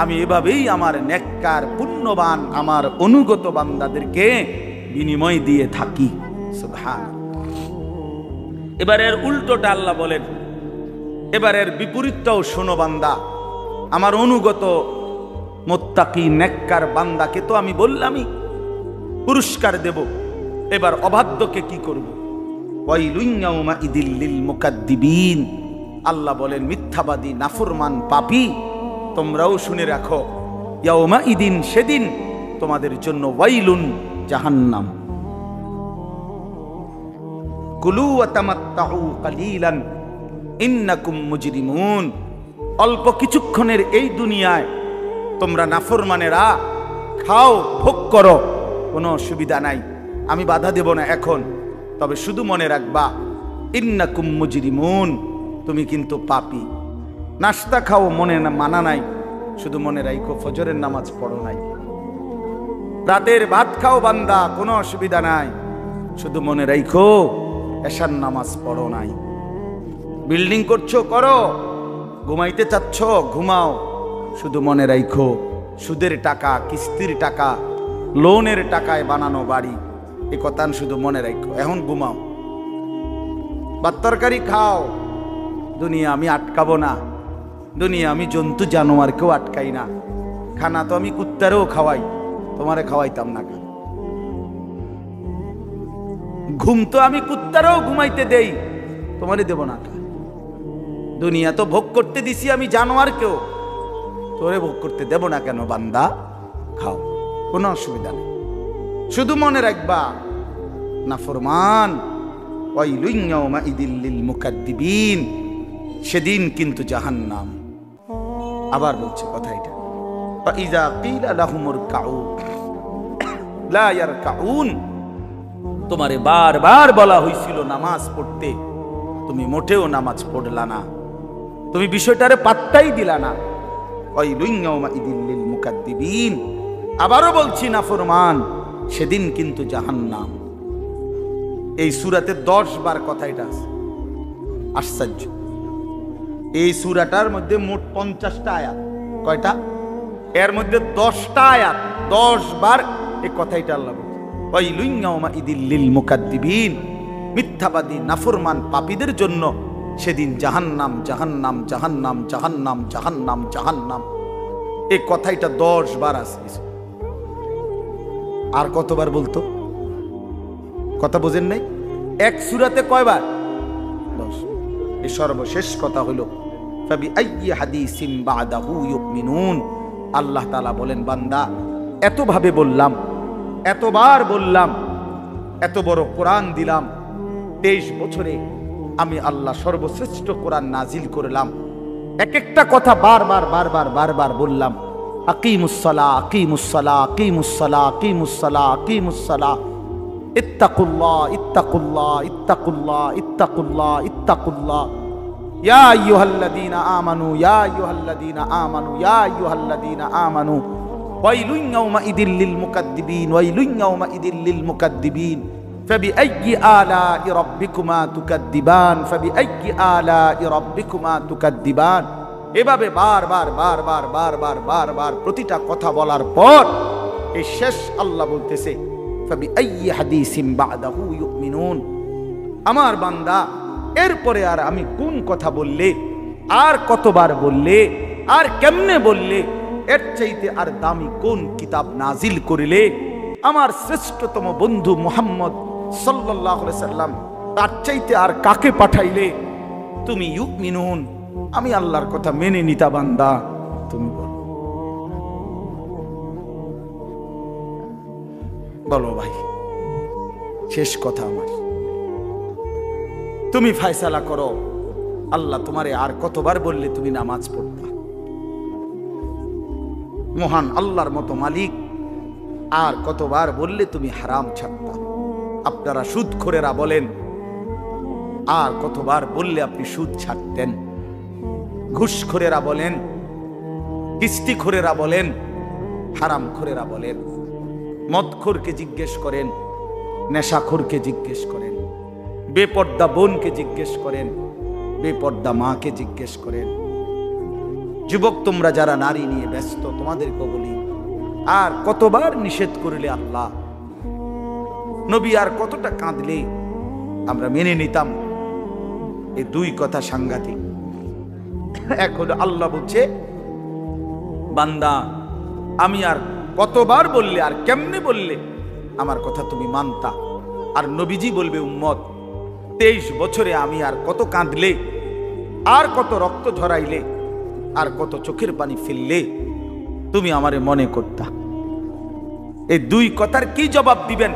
আমি এভাবেই আমার নেককার পুণ্যবান আমার অনুগত বান্দাদেরকে বিনিময় দিয়ে থাকি। সুবহানাল্লাহ। এবারের উল্টোটা আল্লাহ বলেন, এবারের বিপরীতটাও শোনো বান্দা, আমার অনুগত মুত্তাকি নেককার বান্দাকে তো আমি বললামই পুরস্কার দেব, এবার অবাধ্যকে কি করব? ওয়াইলুন ইয়াউমাইযিল লিল মুকাদ্দিবিন, আল্লাহ বলেন মিথ্যাবাদী নাফরমান পাপী তোমরাও শুনে রাখো, ইয়াউমাইদিন সেদিন তোমাদের জন্য ওয়াইলুন জাহান্নাম। কুলু ওয়া তামাত্তাউ কালিলান ইন্নাকুম মুজরিমুন, অল্প কিছুক্ষণের এই দুনিয়ায় তোমরা নাফরমানেরা খাও, ভোগ করো, কোনো অসুবিধা নাই, আমি বাধা দেব না এখন, তবে শুধু মনে রাখবা ইন্নাকুম মুজরিমুন, তুমি কিন্তু পাপী। নাস্তা খাও, মনে মানা নাই, শুধু মনে রাখো ফজরের নামাজ পড়ো নাই। রাতের ভাত খাও বান্দা, কোনো অসুবিধা নাই, শুধু মনে রাখো এশার নামাজ পড়ো নাই। বিল্ডিং করছো, করো, ঘুমাইতে চাচ্ছ, ঘুমাও, শুধু মনে রাখো সুদের টাকা, কিস্তির টাকা, লোনের টাকায় বানানো বাড়ি, এই কথা শুধু মনে রাখো। এখন ঘুমাও, ভাত তরকারি খাও, দুনিয়া আমি আটকাবো না, দুনিয়া আমি জন্তু জানোয়ারকেও আটকাই না, খানা তো আমি কুত্তারেও খাওয়াই, তোমারে খাওয়াইতাম না কেন? ঘুম তো আমি কুত্তারেও ঘুমাইতে দেই, তোমারে দেব না কেন? দুনিয়া তো ভোগ করতে দিছি আমি জানোয়ারকেও, তোরে ভোগ করতে দেব না কেন? বান্দা খাও, কোনো অসুবিধা নেই, শুধু মনে রাখবা নাফরমান ওয়াইলুন ইয়াউমাইযিল লিল মুকাদ্দিবিন, সেদিন কিন্তু জাহান্নাম। আবার বলছে কথা এটা, ফাইযা কিলা লাহুমুর কাউ লা ইয়ারকাউন, তোমারে বারবার বলা হয়েছিল নামাজ পড়তে, তুমি মোটেও নামাজ পড়লা না, তুমি বিষয়টারে পাত্তাই দিলা না। ওয়াইলুন ইয়াউমাইযিল লিল মুকাদ্দিবিন, আবারও বলছি নাফরমান, সেদিন কিন্তু জাহান্নাম। এই সূরাতে 10 বার কথা এটা আছে, আশ্চর্য। এই সূরাটার মধ্যে মোট 50টা আয়াত, কয়টা? এর মধ্যে 10টা আয়াত, 10 বার এই কথাটা আল্লাহ বলছে, ওয়াইলুন ইয়াউমাইযিল লিল মুকাদ্দিবিন, মিথ্যাবাদী নাফরমান পাপীদের জন্য সেদিন জাহান্নাম, জাহান্নাম, জাহান্নাম, জাহান্নাম, জাহান্নাম, জাহান্নাম। এই কথাটা 10 বার আছে। আর কতবার বলতো? কথা বোঝেন নাই? এক সূরাতে কয়বার? 10। এই সর্বশেষ কথা হলো ফাবিআইয়ি হাদিসিন বাদাহু ইউমিনুন, আল্লাহ তাআলা বলেন বান্দা এতভাবে বললাম, এতবার বললাম, এত বড় কোরআন দিলাম, 23 বছরে আমি আল্লাহ সর্বশ্রেষ্ঠ কোরআন নাজিল করলাম। এক একটা কথা বারবার বারবার বারবার বললাম, আকিমুসসালাহ আকিমুসসালাহ আকিমুসসালাহ আকিমুসসালাহ আকিমুসসালাহ, ইত্তাকুল্লাহ ইত্তাকুল্লাহ ইত্তাকুল্লাহ ইত্তাকুল্লাহ ইত্তাকুল্লাহ, ইয়া আইয়ুহাল্লাযীনা আমানু ইয়া আইয়ুহাল্লাযীনা আমানু ইয়া আইয়ুহাল্লাযীনা আমানু ওয়াইলুন ইয়াওমাইযিল লিল মুকাদ্দিবিন ওয়াইলুন ইয়াওমাইযিল লিল মুকাদ্দিবিন ফাবিআইয়ি আলাই রাব্বিকুমা তুকাদ্দিবান ফাবিআইয়ি আলাই রাব্বিকুমা তুকাদ্দিবান। এভাবে বারবার বারবার বারবার বারবার প্রতিটা কথা বলার পর এই শেষ আল্লাহ বলতেছে, ফাবিআইয়ি হাদিসিন বা'দাহু ইউমিনুন। আমার বান্দা, এরপরে আর আমি কোন কথা বললে, আর কতবার বললে, আর কেমনে বললে, এর চাইতে আর দামি কোন কিতাব নাজিল করিলে, আমার শ্রেষ্ঠতম বন্ধু মুহাম্মদ সাল্লাল্লাহু আলাইহি সাল্লাম, তার চাইতে আর কাকে পাঠাইলে তুমি ইউমিনুন, আমি আল্লাহর কথা মেনে নিতা বান্দা? তুমি বলো ভাই, শেষ কথা আমার, তুমি ফয়সালা করো। আল্লাহ তোমারে আর কতবার বললে তুমি নামাজ পড়তা? মহান আল্লাহর মতো মালিক আর কতবার বললে তুমি হারাম ছাড়তা? আপনারা সুদখোরেরা বলেন, আর কতবার বললে আপনি সুদ ছাড়তেন? ঘুষখোরেরা বলেন, কিস্তিখোরেরা বলেন, হারামখোরেরা বলেন, মদখোরকে জিজ্ঞেস করেন, নেশাখোরকে জিজ্ঞেস করেন, বেপর্দা বোনকে জিজ্ঞেস করেন, বেপর্দা মাকে জিজ্ঞেস করেন। যুবক তোমরা যারা নারী নিয়ে ব্যস্ত, তোমাদেরকে বলি, আর কতবার নিষেধ করিলে আল্লাহ, নবী আর কতটা কাঁদলে আমরা মেনে নিতাম? এই দুই কথা সাংঘাতিক। এক হলো আল্লাহ বলছে, বান্দা আমি আর কতবার বললে, আর কেমনে বললে আমার কথা তুমি মানতা? আর নবীজি বলবে, উম্মত 23 বছরে আমি আর কত কাঁদলে, আর কত রক্ত ঝরাইলে, আর কত চোখের পানি ফেললে তুমি আমারে মনে করতা? এই দুই কথার কি জবাব দিবেন?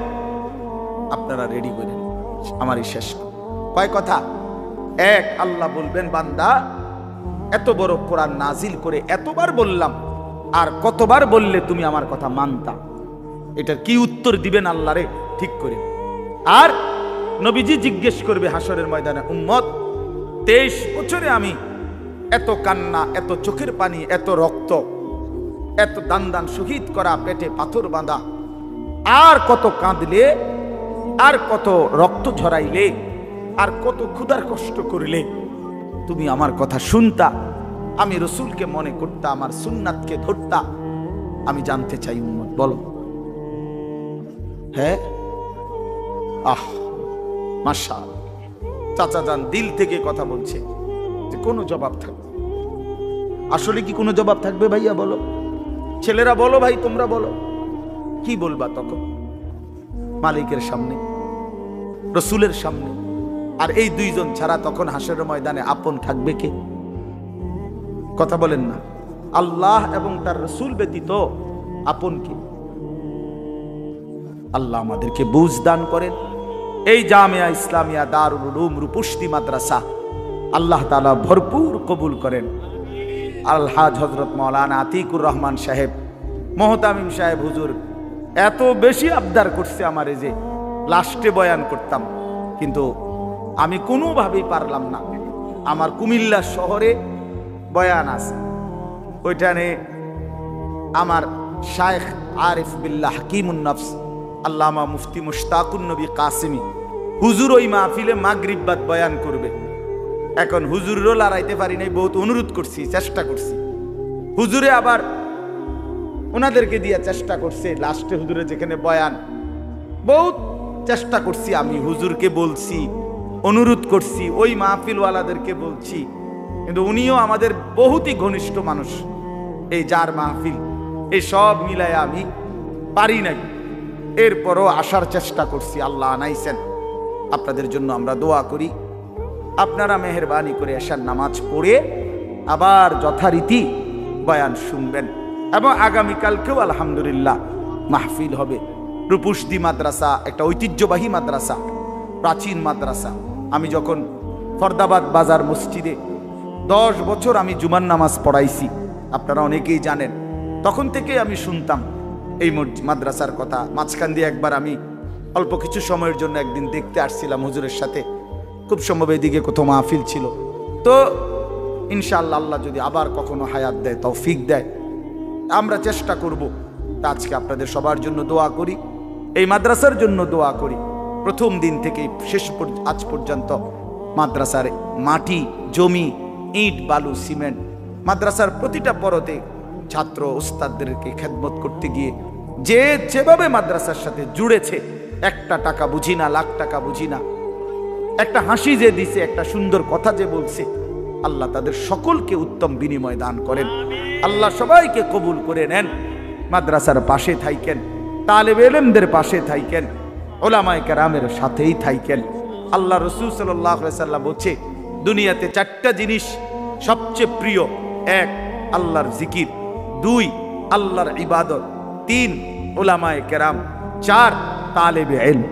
আপনারা রেডি করেন, আমারই শেষ কয় কথা। এক, আল্লাহ বলবেন, বান্দা এত বড় কোরআন নাজিল করে এতবার বললাম, আর কতবার বললে তুমি আমার কথা মানতা? এটার কি উত্তর দিবেন আল্লাহরে ঠিক করে? আর নবীজি জিজ্ঞেস করবে হাসরের ময়দানে, উম্মত 23 বছরে আমি এত কান্না, এত চোখের পানি, এত রক্ত, এত দান দান শহীদ করা, পেটে পাথর বাঁধা, আর কত কাঁদলে, আর কত রক্ত ঝরাইলে, আর কত ক্ষুধার কষ্ট করিলে তুমি আমার কথা শুনতা, আমি রসুলকে মনে করতা, আমার সুন্নাতকে ধরতা? আমি জানতে চাই উম্মত, বলো। হ্যাঁ, আহ মাশাআল্লাহ, চাচা যান দিল থেকে কথা বলছে যে কোনো জবাব থাকবে। আসলে কি কোনো জবাব থাকবে ভাইয়া? বলো, ছেলেরা বলো, ভাই তোমরা বলো, কি বলবা তখন মালিকের সামনে, রসুলের সামনে? আর এই দুইজন ছাড়া তখন হাসরের ময়দানে আপন থাকবে কে? কথা বলেন না। আল্লাহ এবং তার রসুল ব্যতীত আপন কে? আল্লাহ আমাদেরকে বুঝ দান করেন। এই জামিয়া ইসলামিয়া দারুল উলুম রূপসী মাদ্রাসা আল্লাহ তাআলা ভরপুর কবুল করেন। আলহাজ হযরত মাওলানা আতিকুর রহমান সাহেব, মোহতামিম সাহেব হুজুর এত বেশি আবদার করছে আমারে যে লাস্টে বয়ান করতাম, কিন্তু আমি কোনোভাবেই পারলাম না। আমার কুমিল্লা শহরে বয়ান আছে, ওইখানে আমার শায়েখ আরিফ বিল্লাহ হাকিমুন নফস আল্লামা মুফতি মুশতাকুন নবী কাসিমি হুজুর ওই মাহফিলে মাগরিব বাদ বয়ান করবে। এখন হুজুরও লড়াইতে পারি নাই, বহুত অনুরোধ করছি, চেষ্টা করছি। হুজুরে আবার ওনাদেরকে দিয়ে চেষ্টা করছে। লাস্টে হুজুরে যেখানে বয়ান, বহুত চেষ্টা করছি, আমি হুজুরকে বলছি, অনুরোধ করছি, ওই মাহফিলওয়ালাদেরকে বলছি, কিন্তু উনিও আমাদের বহুতই ঘনিষ্ঠ মানুষ। এই যার মাহফিল, এই সব মিলায় আমি পারি নাই। এরপরও আসার চেষ্টা করছি, আল্লাহ আনাইছেন। আপনাদের জন্য আমরা দোয়া করি, আপনারা মেহেরবানি করে এশার নামাজ পড়ে আবার যথারীতি বয়ান শুনবেন, এবং আগামীকালকেও আলহামদুলিল্লাহ মাহফিল হবে। রূপসী মাদ্রাসা একটা ঐতিহ্যবাহী মাদ্রাসা, প্রাচীন মাদ্রাসা। আমি যখন ফরদাবাদ বাজার মসজিদে 10 বছর আমি জুমার নামাজ পড়াইছি, আপনারা অনেকেই জানেন। তখন থেকে আমি শুনতাম এই মাদ্রাসার কথা। মাঝখান দিয়ে একবার আমি অল্প কিছু সময়ের জন্য একদিন দেখতে আসছিলাম হুজুরের সাথে, খুব সম্ভব এদিকে কোথাও মাহফিল ছিল। তো ইনশাআল্লাহ আল্লাহ যদি আবার কখনো হায়াত দেয়, তৌফিক দেয়, আমরা চেষ্টা করব। তা আজকে আপনাদের সবার জন্য দোয়া করি, এই মাদ্রাসার জন্য দোয়া করি। প্রথম দিন থেকে আজ পর্যন্ত মাদ্রাসার মাটি, জমি, ইট, বালু, সিমেন্ট, মাদ্রাসার প্রতিটা পরতে ছাত্র ওস্তাদদেরকে খেদমত করতে গিয়ে যে যেভাবে মাদ্রাসার সাথে জুড়েছে, একটা টাকা বুঝি না, লাখ টাকা বুঝি না, একটা হাসি যে দিছে, একটা সুন্দর কথা যে বলছে, আল্লাহ তাদের সকলকে উত্তম বিনিময় দান করেন। আল্লাহ সবাইকে কবুল করে নেন। মাদ্রাসার পাশে থাইকেন, তালেবে ইলমদের পাশে থাইকেন, ওলামায়ে কেরামের সাথেই থাইকেন। আল্লাহ রাসূল সাল্লাল্লাহু আলাইহি ওয়াসাল্লাম বলছে, দুনিয়াতে 4টা জিনিস সবচেয়ে প্রিয়। 1 আল্লাহর জিকির, 2 আল্লাহর ইবাদত, 3 ওলামায়ে কেরাম, 4 তালেবে ইলম।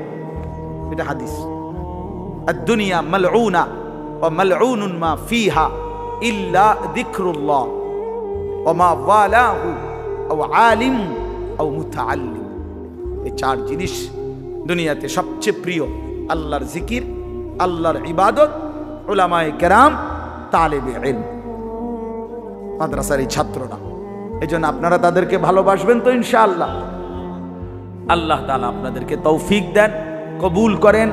এটা হাদিস। الدنيا ملعونة وملعون ما فيها إلا ذكر الله وما والاه أو عالم أو متعلم। এই 4 জিনিস দুনিয়াতে সবচেয়ে প্রিয়, আল্লাহর জিকির, আল্লাহর ইবাদত, উলামায়ে কেরাম, তালেবে ইলম। মাদ্রাসার এই ছাত্ররা, এজন্য আপনারা তাদেরকে ভালোবাসবেন তো ইনশাআল্লাহ। আল্লাহ তাআলা আপনাদেরকে তৌফিক দেন, কবুল করেন।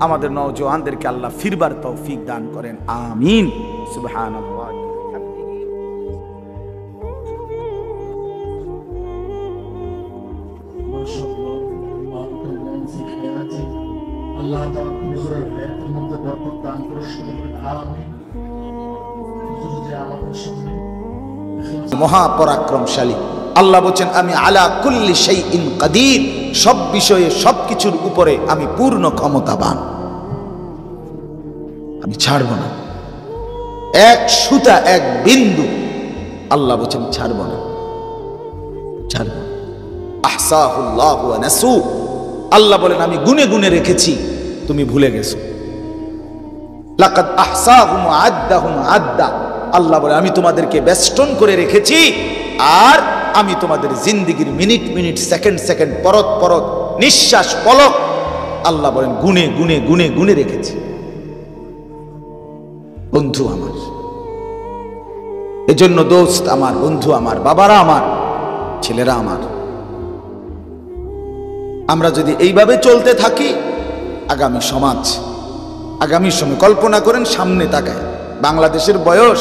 আমাদের নওজওয়ানদেরকে আল্লাহ ফিরবার তৌফিক দান করেন, আমিন। সুবহানাল্লাহ। মহাপরাক্রমশালী আল্লাহ বলেন, আমি আলা কুল্লি শাইইন কাদির, সব বিষয়ে সবকিছুর উপরে আমি পূর্ণ ক্ষমতাবান। আমি ছাড়ব না, এক সুতা, এক বিন্দু আল্লাহ বলেন ছাড়ব না, ছাড়ব। আহসাহুল্লাহু ওয়া নাসু, আল্লাহ বলেন আমি গুনে গুনে রেখেছি, তুমি ভুলে গেছো। লাকাদ আহসাহুম ওয়া আদ্দাহুম আদ্দা, আল্লাহ বলে আমি তোমাদেরকে বেষ্টন করে রেখেছি, আর আমি তোমাদের জিন্দেগির মিনিট মিনিট, সেকেন্ড সেকেন্ড, পরত পরত, নিঃশ্বাস, পলক আল্লাহ বলেন গুনে গুনে গুনে গুনে রেখেছি। বন্ধু আমার, এজন্য দোস্ত আমার, বন্ধু আমার, বাবারা আমার, ছেলেরা আমার, আমরা যদি এইভাবে চলতে থাকি, আগামী সমাজ, আগামী সময় কল্পনা করেন, সামনে তাকায়। বাংলাদেশের বয়স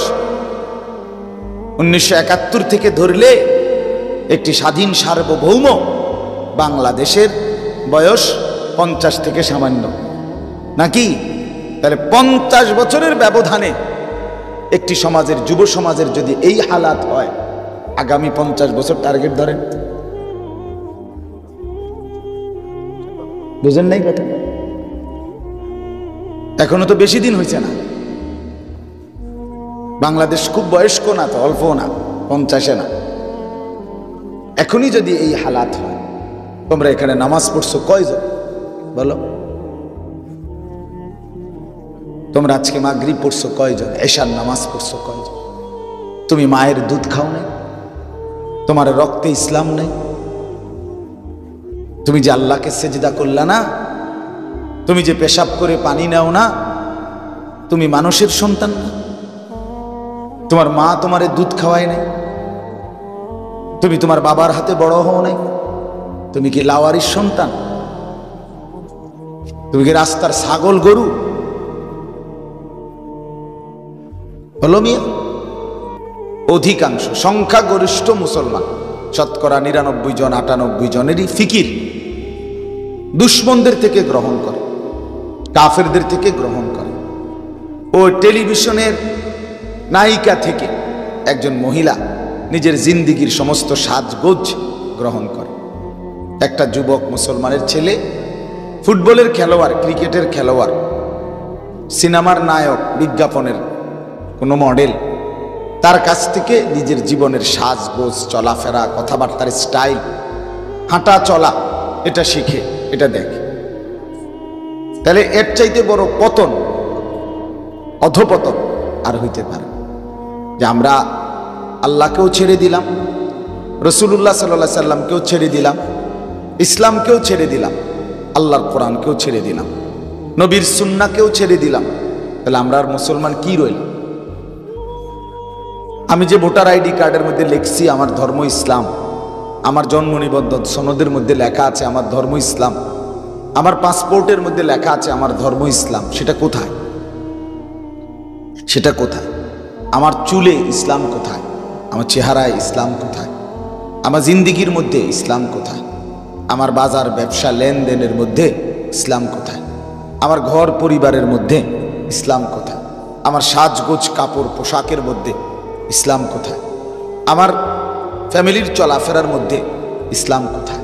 1971 থেকে ধরলে একটি স্বাধীন সার্বভৌম বাংলাদেশের বয়স 50 থেকে সামান্য, নাকি? তাহলে 50 বছরের ব্যবধানে একটি সমাজের, যুব সমাজের যদি এই হালাত হয়, আগামী 50 বছর টার্গেট ধরেন। বুঝেন নাই কথা? এখনো তো বেশি দিন হয়েছে না। বাংলাদেশ খুব বয়স্ক না তো, অল্প না, 50-এ না। এখনই যদি এই হালাত হয়, তোমরা এখানে নামাজ পড়ছো কয়জন বলো? তোমরা আজকে মাগরিব পড়ছো কয়জন? এশার নামাজ পড়ছো কয়জন? তুমি মায়ের দুধ খাও নাই? তোমার রক্তে ইসলাম নেই? তুমি যে আল্লাহকে সেজদা করলা না, তুমি যে পেশাব করে পানি নাও না, তুমি মানুষের সন্তান না? তোমার মা তোমারে দুধ খাওয়ায় নাই? তুমি তোমার বাবার হাতে বড় হও নাই? তুমি কি লাওয়ারির সন্তান? তুমি কি রাস্তার ছাগল গরু? বলো মিয়া। অধিকাংশ সংখ্যাগরিষ্ঠ মুসলমান, শতকরা 99 জন 98 জনেরই ফিকির দুশ্মনদের থেকে গ্রহণ করে, কাফেরদের থেকে গ্রহণ করে। ও টেলিভিশনের নায়িকা থেকে একজন মহিলা নিজের জিন্দিগির সমস্ত সাজগোজ গ্রহণ করে। একটা যুবক মুসলমানের ছেলে, ফুটবলের খেলোয়াড়, ক্রিকেটের খেলোয়াড়, সিনেমার নায়ক, বিজ্ঞাপনের কোনো মডেল, তার কাছ থেকে নিজের জীবনের সাজগোজ, চলাফেরা, কথাবার্তার স্টাইল, হাঁটা চলা এটা শিখে, এটা দেখে। তাহলে এর চাইতে বড় পতন, অধপতন আর হইতে পারে যে আমরা আল্লাহকেও ছেড়ে দিলাম, রাসূলুল্লাহ সাল্লাল্লাহু আলাইহি সাল্লামকেও ছেড়ে দিলাম, ইসলামকেও ছেড়ে দিলাম, আল্লাহর কোরআনকেও ছেড়ে দিলাম, নবীর সুন্নাহকেও ছেড়ে দিলাম। তাহলে আমরা আর মুসলমান কি রইল? আমি যে ভোটার আইডি কার্ডের মধ্যে লিখছি আমার ধর্ম ইসলাম, আমার জন্ম নিবন্ধন সনদের মধ্যে লেখা আছে আমার ধর্ম ইসলাম, আমার পাসপোর্টের মধ্যে লেখা আছে আমার ধর্ম ইসলাম, সেটা কোথায়? সেটা কোথায়? আমার চুলে ইসলাম কোথায়? আমার চেহারায় ইসলাম কোথায়? আমার জিন্দিগির মধ্যে ইসলাম কোথায়? আমার বাজার ব্যবসা লেনদেনের মধ্যে ইসলাম কোথায়? আমার ঘর পরিবারের মধ্যে ইসলাম কোথায়? আমার সাজগোজ কাপড় পোশাকের মধ্যে ইসলাম কোথায়? আমার ফ্যামিলির চলাফেরার মধ্যে ইসলাম কোথায়?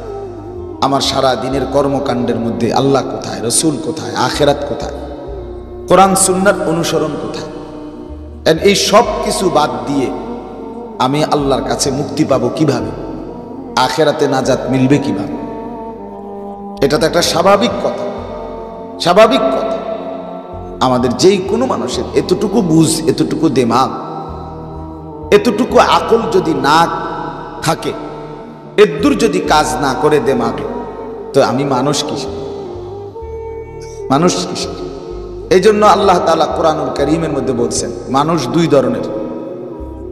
আমার সারা দিনের কর্মকাণ্ডের মধ্যে আল্লাহ কোথায়, রসুল কোথায়, আখেরাত কোথায়, কোরআন সুন্নাত অনুসরণ কোথায়? এই সব কিছু বাদ দিয়ে আমি আল্লাহর কাছে মুক্তি পাবো কিভাবে? আখেরাতে নাজাত মিলবে কিভাবে? এটা তো একটা স্বাভাবিক কথা, স্বাভাবিক কথা। আমাদের যেই কোনো মানুষের এতটুকু বুঝ, এতটুকু দিমাগ, এতটুকু আকল যদি না থাকে, এদুর যদি কাজ না করে দিমাগে, তো আমি মানুষ কিসের? মানুষ কিসের? এই জন্য আল্লাহ তাআলা কোরআনুল কারীমের মধ্যে বলছেন মানুষ দুই ধরনের।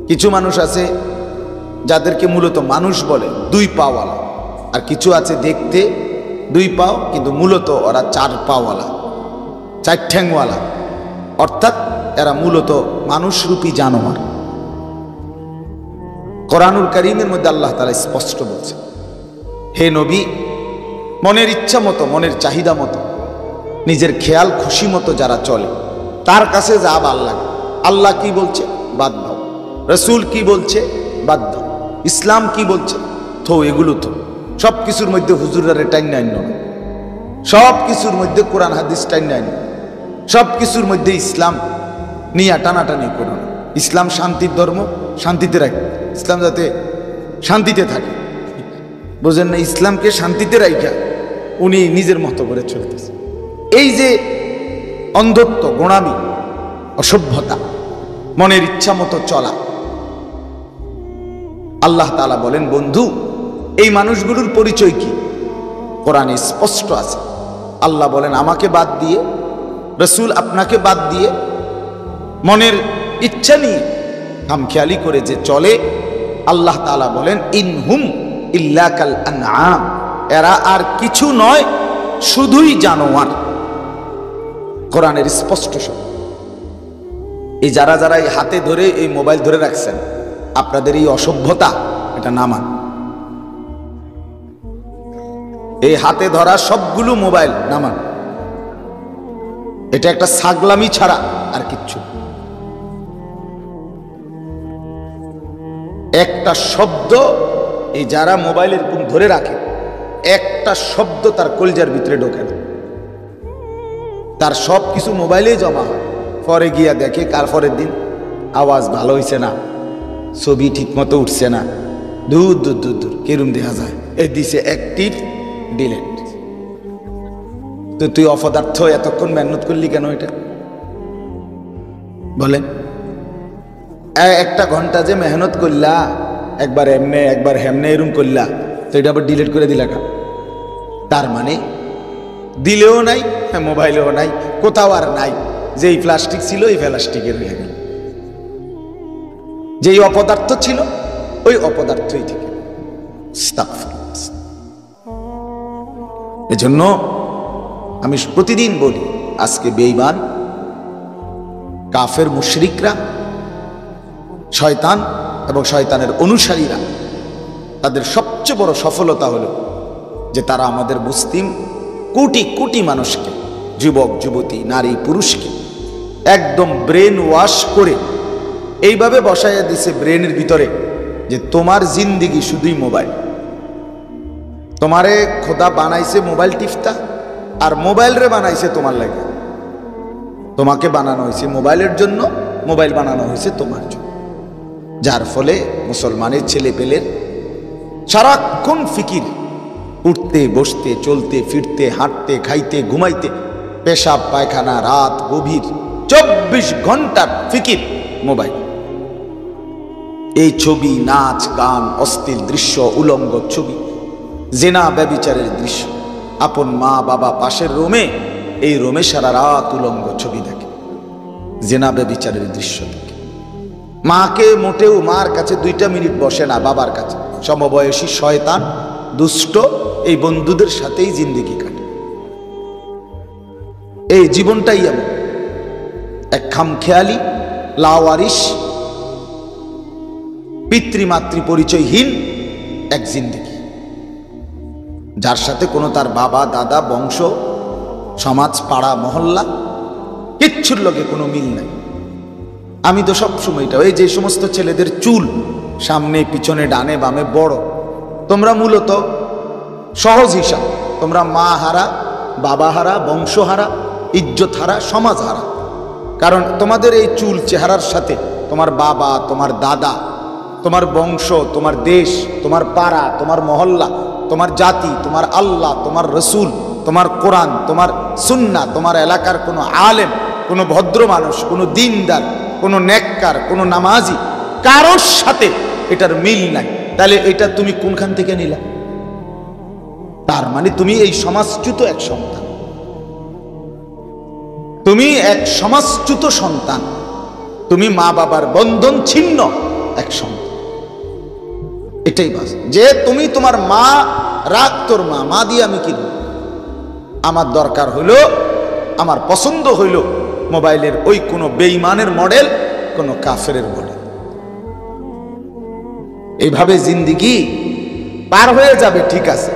কিছু মানুষ আছে যাদেরকে মূলত মানুষ বলে, দুই পাওয়ালা, আর কিছু আছে দেখতে দুই পাও কিন্তু মূলত ওরা চার পাওয়ালা, চার ঠ্যাংওয়ালা, অর্থাৎ এরা মূলত মানুষরূপী জানোয়ার। কোরআনুল কারীমের মধ্যে আল্লাহ তাআলা স্পষ্ট বলছেন, হে নবী, মনের ইচ্ছা মতো, মনের চাহিদা মতো, নিজের খেয়াল খুশি মতো যারা চলে, তার কাছে যা ভাল লাগে, আল্লাহ কি বলছে বাদ দাও, রসুল কি বলছে বাদ দাও, ইসলাম কি বলছে থো, এগুলো থো। সব কিছুর মধ্যে হুজুরের টাইম নাই, সব কিছুর মধ্যে কোরআন হাদিস টাইম নাই, সব কিছুর মধ্যে ইসলাম নিয়ে টানাটানি করো না। ইসলাম শান্তির ধর্ম, শান্তিতে রাখে, ইসলাম যাতে শান্তিতে থাকে, বোঝেন না? ইসলামকে শান্তিতে রাখা উনি নিজের মতো করে চলতেছে। এই যে অন্ধত্ব, গোঁড়ামি, অসভ্যতা, মনের ইচ্ছা মতো চলা, আল্লাহ তাআলা বলেন বন্ধু এই মানুষগুলোর পরিচয় কি? কোরআনে স্পষ্ট আছে। আল্লাহ বলেন আমাকে বাদ দিয়ে, রসুল আপনাকে বাদ দিয়ে, মনের ইচ্ছা নিয়ে খামখেয়ালি করে যে চলে, আল্লাহ তাআলা বলেন ইনহুম ইল্লা কাল আনআম, এরা আর কিছু নয় শুধুই জানোয়ার। কোরআনের স্পষ্ট শব্দ। এই যারা যারা এই হাতে ধরে এই মোবাইল ধরে রাখছেন, আপনাদের এই অসভ্যতা এটা নামান। এই হাতে ধরা সবগুলো মোবাইল নামান, এটা একটা ছাগলামি ছাড়া আর কিচ্ছু। একটা শব্দ, এই যারা মোবাইল এরকম ধরে রাখে, একটা শব্দ তার কলজার ভিতরে ঢোকে না, তার সব কিছু মোবাইলে জমা হয়। পরে গিয়া দেখে কার পরের দিন আওয়াজ ভালো হয়েছে না, ছবি ঠিক মতো উঠছে না, দূর দূর দূর দূর কেরম দেখা যায়, এ দিছে অ্যাক্টিভ ডিলেট। তো তুই অপদার্থ এতক্ষণ মেহনত করলি কেন? এটা বলেন, একটা ঘন্টা যে মেহনত করলা, একবার এমনে একবার হেমনে এরম করলা, তো এটা আবার ডিলেট করে দিলা কা? তার মানে দিলেও নাই, মোবাইলেও নাই, কোথাও আর নাই। যেই প্লাস্টিক ছিল এই প্লাস্টিকের হয়ে গেল, যেই অপদার্থ ছিল ওই অপদার্থই থেকে। এজন্য আমি প্রতিদিন বলি, আজকে বেঈমান, কাফের, মুশরিকরা, শয়তান এবং শয়তানের অনুসারীরা, তাদের সবচেয়ে বড় সফলতা হলো যে তারা আমাদের মুসলিম কোটি কোটি মানুষকে, যুবক যুবতী, নারী পুরুষকে একদম ব্রেন ওয়াশ করে এইভাবে বসাইয়া দিছে ব্রেনের ভিতরে যে তোমার জিন্দিগি শুধুই মোবাইল। তোমারে খোদা বানাইছে মোবাইল টিপতা, আর মোবাইল রে বানাইছে তোমার লাগে। তোমাকে বানানো হয়েছে মোবাইলের জন্য, মোবাইল বানানো হয়েছে তোমার জন্য। যার ফলে মুসলমানের ছেলে পেলের সারাক্ষণ ফিকির, উঠতে বসতে চলতে ফিরতে হাঁটতে খাইতে ঘুমাইতে পেশাব পায়খানা রাত গভীর 24 ঘন্টার ফিকির মোবাইল। এই ছবি, নাচ গান, অশ্লীল দৃশ্য, উলঙ্গ ছবি, জেনা ব্যভিচারের দৃশ্য। আপন মা বাবা পাশের রুমে, এই রুমে সারা রাত উলঙ্গ ছবি দেখে, জেনা ব্যভিচারের দৃশ্য দেখে। মাকে মোটেও মার কাছে 2টা মিনিট বসে না, বাবার কাছে। সমবয়সী শয়তান দুষ্ট এই বন্ধুদের সাথেই জিন্দেগি কাটে। এই জীবনটাই এমন এক খামখেয়ালি, লাওয়ারিশ, পিতৃমাতৃ পরিচয়হীন এক জিন্দেগি, যার সাথে কোনো তার বাবা দাদা বংশ সমাজ পাড়া মহল্লা কিচ্ছুর লগে কোনো মিল নাই। আমি তো সবসময় এটা, ওই যে সমস্ত ছেলেদের চুল সামনে পিছনে ডানে বামে বড়, তোমরা মূলত সহজ হিসাব, তোমরা মা হারা, বাবা হারা, বংশ হারা, ইজ্জত হারা, সমাজ হারা। কারণ তোমাদের এই চুল চেহারার সাথে তোমার বাবা, তোমার দাদা, তোমার বংশ, তোমার দেশ, তোমার পাড়া, তোমার মহল্লা, তোমার জাতি, তোমার আল্লাহ, তোমার রসুল, তোমার কোরআন, তোমার সুন্নাহ, তোমার এলাকার কোনো আলেম, কোনো ভদ্র মানুষ, কোনো দিনদার, কোনো নেককার, কোনো নামাজি, কারোর সাথে এটার মিল নাই। তাহলে এটা তুমি কোনখান থেকে নিলা? তার মানে তুমি এই সমাজচ্যুত এক সন্তান, তুমি এক সমাজচ্যুত সন্তান, তুমি মা বাবার বন্ধন ছিন্ন এক সন্তান। এটাই বাস, যে তুমি তোমার মা রাগ, তোর মা দিয়ে আমি কি, আমার দরকার হইল, আমার পছন্দ হইল মোবাইলের ওই কোনো বেঈমানের মডেল, কোনো কাফেরের মডেল। এইভাবে জিন্দেগি পার হয়ে যাবে, ঠিক আছে,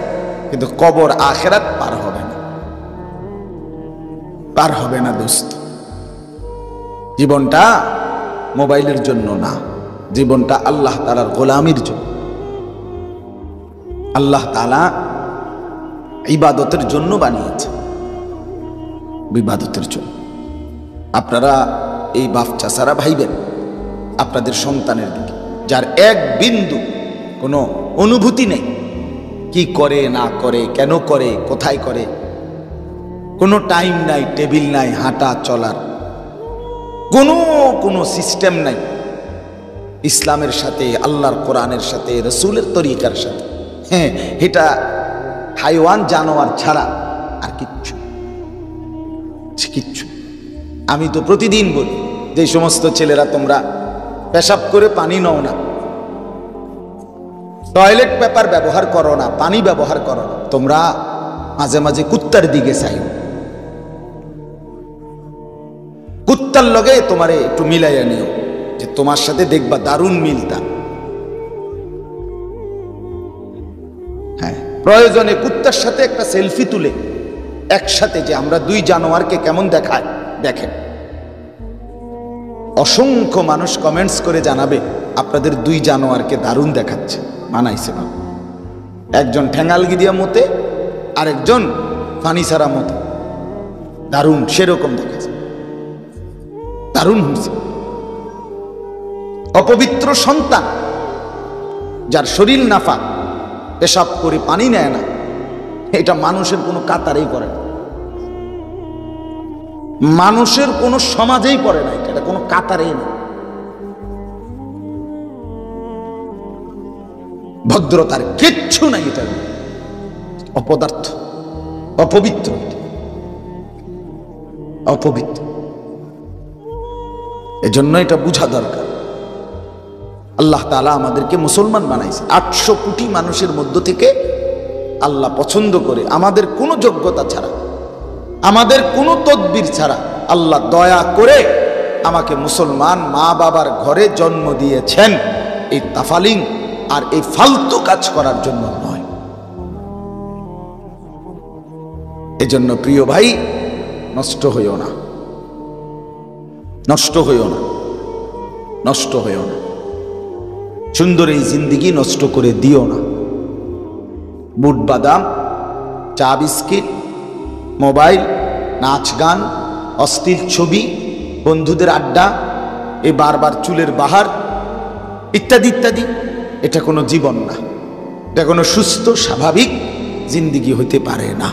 কিন্তু কবর আখিরাত পার হবে না, পার হবে না দোস্ত। জীবনটা মোবাইলের জন্য না, জীবনটা আল্লাহ তাআলার গোলামির জন্য। আল্লাহ তাআলা ইবাদতের জন্য বানিয়েছে, ইবাদতের জন্য। আপনারা এই বাপ চাচারা ভাইবেন আপনাদের সন্তানের দিকে, যার এক বিন্দু কোনো অনুভূতি নেই, কি করে না করে, কেন করে, কোথায় করে, কোনো টাইম নাই, টেবিল নাই, হাঁটা চলার কোনো সিস্টেম নাই ইসলামের সাথে, আল্লাহর কোরআনের সাথে, রসুলের তরিকার সাথে। হ্যাঁ, এটা হাইওয়ান জানোয়ার ছাড়া আর কিচ্ছু কিচ্ছু। আমি তো প্রতিদিন বলি, যে সমস্ত ছেলেরা তোমরা পেশাব করে পানি নাও না, টয়লেট পেপার ব্যবহার করো না, পানি ব্যবহার করো না, তোমরা মাঝে মাঝে কুত্তার দিকে চাইও, কুত্তার লগে তোমারে একটু মিলাইয়া নিও, যে তোমার সাথে দেখবা দারুণ মিলতা। হ্যাঁ, প্রয়োজনে কুত্তার সাথে একটা সেলফি তুলে একসাথে, যে আমরা দুই জানোয়ারকে কেমন দেখায় দেখেন। অসংখ্য মানুষ কমেন্টস করে জানাবে আপনাদের দুই জানোয়ারকে দারুণ দেখাচ্ছে, মানাইছে বাবা। একজন ঠ্যাঙ্গালগি দিয়া মতে, আরেকজন ফানিসারা মতে, দারুণ সেরকম দেখাচ্ছে, দারুণ হয়েছে। অপবিত্র সন্তান, যার শরীর নাফা, পেশাব করে পানি নেয় না, এটা মানুষের কোনো কাতারেই পড়ে না, মানুষের কোনো সমাজেই পড়ে না, এটা কোনো কাতারেই না। ভদ্রতার কিচ্ছু নাই, এটা অপদার্থ, অপবিত্র, অপবিত্র। এজন্য এটা বুঝা দরকার। আল্লাহ তাআলা আমাদেরকে মুসলমান বানাইছে, 800 কোটি মানুষের মধ্য থেকে আল্লাহ পছন্দ করে, আমাদের কোনো যোগ্যতা ছাড়া, আমাদের কোনো তদবির ছাড়া আল্লাহ দয়া করে আমাকে মুসলমান মা বাবার ঘরে জন্ম দিয়েছেন। এই তাফালিং আর এই ফালতু কাজ করার জন্য নয়। এজন্য প্রিয় ভাই, নষ্ট হইও না, নষ্ট হইও না, নষ্ট হইও না। সুন্দর এই জিন্দেগি নষ্ট করে দিও না। বুট বাদাম, চা বিস্কিট, মোবাইল, নাচ গান, অশ্লীল ছবি, বন্ধুদের আড্ডা, এই বারবার চুলের বাহার ইত্যাদি ইত্যাদি, এটা কোনো জীবন না, এটা কোনো সুস্থ স্বাভাবিক জিন্দিগি হইতে পারে না,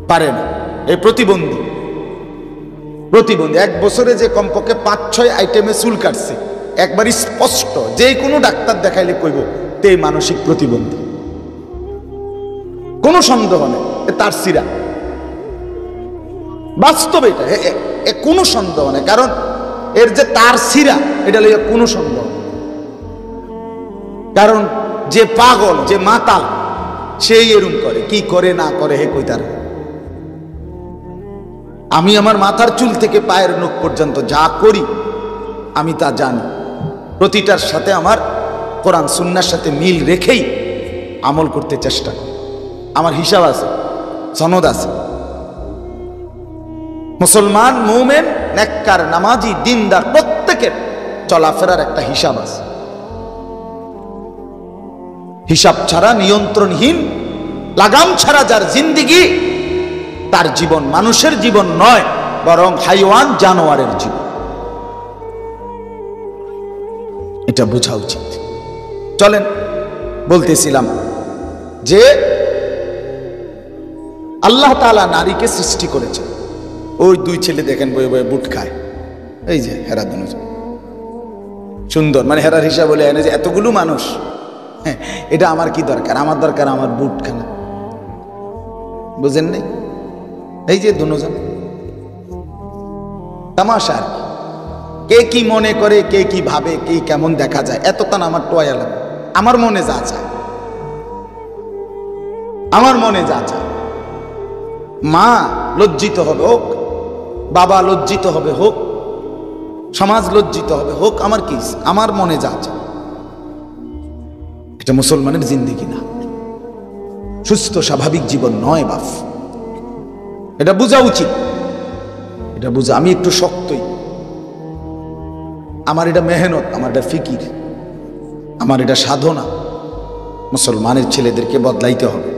পারে না। এই প্রতিবন্ধী 1 বছরে যে কমপক্ষে 5-6 আইটেমে চুল কাটছে, একবার স্পষ্ট যে কোনো ডাক্তার দেখাইলে কইব তে মানসিক প্রতিবন্ধী, কোনো সন্দেহ নেই। তার সিরা বাস্তবে এটা কোনো সন্দেহ নেই, কারণ এর যে তার সিরা এটা লইয়া কোনো সন্দেহ নেই। কারণ যে পাগল, যে মাতাল, সেই এরম করে, কি করে না করে হে কই তার। আমি আমার মাথার চুল থেকে পায়ের নখ পর্যন্ত যা করি আমি তা জানি, প্রতিটার সাথে আমার কোরআন সুন্নাহর সাথে মিল রেখেই আমল করতে চেষ্টা করি। আমার হিসাব আছে, সনদ আছে। মুসলমান, মুমিন, নেককার, নামাজি, দিনদার প্রত্যেকের চলাফেরার একটা হিসাব আছে। হিসাব ছাড়া, নিয়ন্ত্রণহীন, লাগাম ছাড়া যার জিন্দিগি, তার জীবন মানুষের জীবন নয়, বরং হাইওয়ান, জানোয়ারের জীবন। এটা বোঝা উচিত। চলেন, বলতেছিলাম যে আল্লাহ তাআলা নারীকে সৃষ্টি করেছে। ওই 2 ছেলে দেখেন বয়ে বয়ে বুট খায়, এই যে হেরা দুজন সুন্দর, মানে হেরার হিসাব বলে এনে যে এতগুলো মানুষ, হ্যাঁ, এটা আমার কি দরকার? আমার দরকার আমার বুট খানা, বুঝেন নাই? এই যে দুজন তামাশা, আর কে কি মনে করে, কে কি ভাবে, কে কেমন দেখা যায়, এত তান আমার টোয়া লাগে। আমার মনে যা চায়, আমার মনে যা চায়, মা লজ্জিত হবে হোক, বাবা লজ্জিত হবে হোক, সমাজ লজ্জিত হবে হোক, আমার কি, আমার মনে যা চায়। এটা মুসলমানের জিন্দেগি না, সুস্থ স্বাভাবিক জীবন নয় বাপ। এটা বোঝা উচিত, এটা বুঝা। আমি একটু শক্তই, আমার এটা মেহনত, আমার এটা ফিকির, আমার এটা সাধনা। মুসলমানের ছেলেদেরকে বদলাইতে হবে।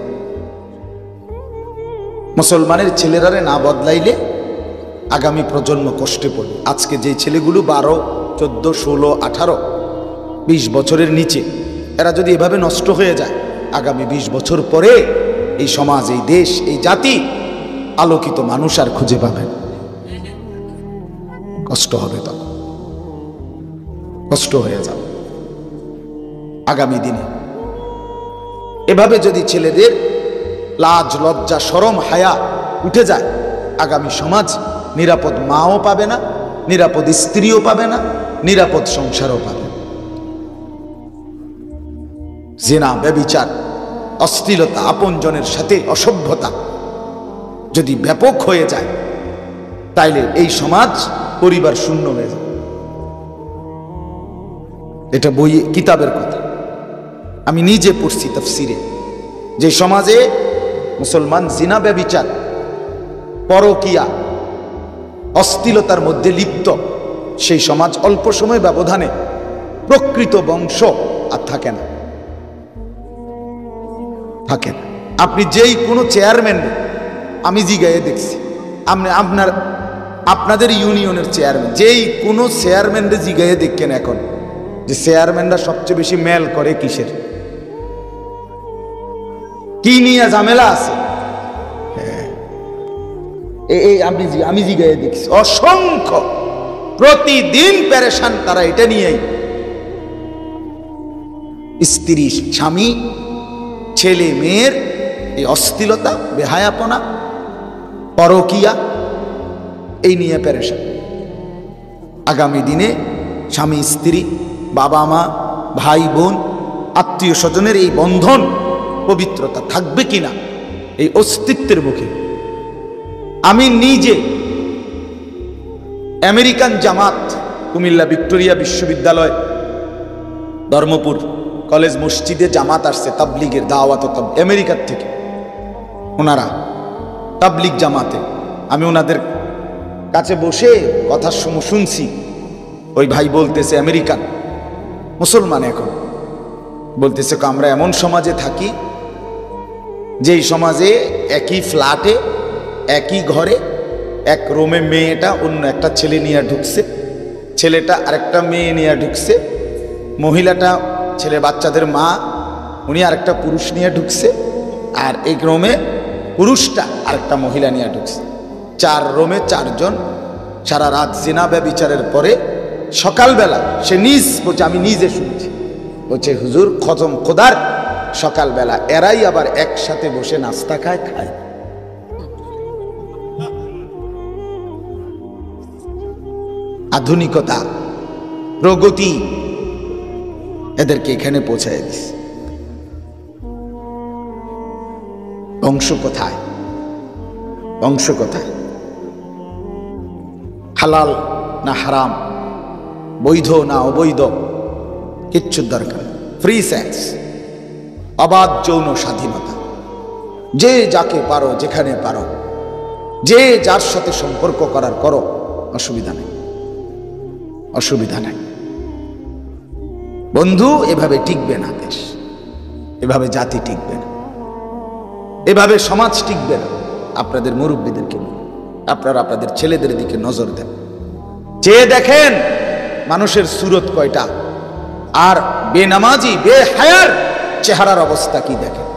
মুসলমানের ছেলেরারে না বদলাইলে আগামী প্রজন্ম কষ্টে পড়বে। আজকে যে ছেলেগুলো 12, 14, 16, 18, 20 বছরের নিচে, এরা যদি এভাবে নষ্ট হয়ে যায়, আগামী 20 বছর পরে এই সমাজ, এই দেশ, এই জাতি আলোকিত মানুষ আর খুঁজে পাবেন। কষ্ট হবে, তখন কষ্ট হয়ে যাবে আগামী দিনে। এভাবে যদি ছেলেদের লাজ, লজ্জা, শরম, হায়া উঠে যায়, আগামী সমাজ নিরাপদ মাও পাবে না, নিরাপদ স্ত্রীও পাবে না, নিরাপদ সংসারও পাবে না। জিনা, ব্যভিচার, অশ্লীলতা, আপনজনের সাথে অসভ্যতা যদি ব্যাপক হয়ে যায়, তাইলে এই সমাজ, পরিবার শূন্য হয়ে যায়। এটা বই, কিতাবের কথা, আমি নিজে পড়ছি তাফসিরে। যে সমাজে মুসলমান জিনা, ব্যভিচার, পরকিয়া, অশ্লীলতার মধ্যে লিপ্ত, সেই সমাজ অল্প সময় ব্যবধানে প্রকৃত বংশ আর থাকে না, থাকে না। আপনি যেই কোনো চেয়ারম্যান, আমি জিগায়ে দেখছি, আপনাদের ইউনিয়নের চেয়ারম্যান, যেই কোনো চেয়ারম্যানরে জিগায়ে দেখেন এখন, যে চেয়ারম্যানরা সবচেয়ে বেশি মেল করে কিসের, কি নিয়ে ঝামেলা আছে, আমি জিগায়ে দেখছি অসংখ্য, প্রতিদিন পেরেশান তারা এটা নিয়েই। স্ত্রী, স্বামী, ছেলে মেয়ের এই অশ্লীলতা, বেহায়াপনা, পরকিয়া, এই নিয়ে পেরেশান। আগামী দিনে স্বামী স্ত্রী, বাবা মা, ভাই বোন, আত্মীয় স্বজনের এই বন্ধন, পবিত্রতা থাকবে কিনা, এই অস্তিত্বের মুখে। আমি নিজে আমেরিকান জামাত, কুমিল্লা ভিক্টোরিয়া বিশ্ববিদ্যালয়, ধর্মপুর কলেজ মসজিদে জামাত আসছে, তাবলিগের দাওয়াত, আমেরিকার থেকে ওনারা তাবলিগ জামাতে। আমি ওনাদের কাছে বসে কথা শুনছি। ওই ভাই বলতেছে, আমেরিকান মুসলমান, এখন বলতেছে আমরা এমন সমাজে থাকি, যেই সমাজে একই ফ্ল্যাটে, একই ঘরে, এক রুমে মেয়েটা অন্য একটা ছেলে নিয়ে ঢুকছে, ছেলেটা আরেকটা মেয়ে নিয়ে ঢুকছে, মহিলাটা, ছেলে বাচ্চাদের মা, উনি আরেকটা পুরুষ নিয়ে ঢুকছে, আর এই রোমে পুরুষটা আরেকটা মহিলা নিয়ে ঢুকছে। 4 রোমে 4 জন। সারা রাত জিনা ব্যভিচারের পরে সকালবেলা সে বলছে, আমি নিজে শুনছি, বলছে হুজুর খতম খোদার সকালবেলা এরাই আবার একসাথে বসে নাস্তা খায়। আধুনিকতা, প্রগতি এদেরকে এখানে পৌঁছায় দিচ্ছে। বংশ কোথায়? বংশ কোথায়? হালাল না হারাম, বৈধ না অবৈধ, কিচ্ছু দরকার। ফ্রি সেক্স, অবাধ যৌন স্বাধীনতা, যে যাকে পারো যেখানে পারো, যে যার সাথে সম্পর্ক করার করো, অসুবিধা নেই, অসুবিধা নাই। বন্ধু, এভাবে টিকবে না দেশ, এভাবে জাতি টিকবে না, এভাবে সমাজ টিকবে না। আপনাদের মুরব্বীদেরকে আপনারা আপনাদের ছেলেদের দিকে নজর দেন, চেয়ে দেখেন মানুষের সুরত কয়টা, আর বেনামাজি বেহায়ার চেহারার অবস্থা কি দেখেন।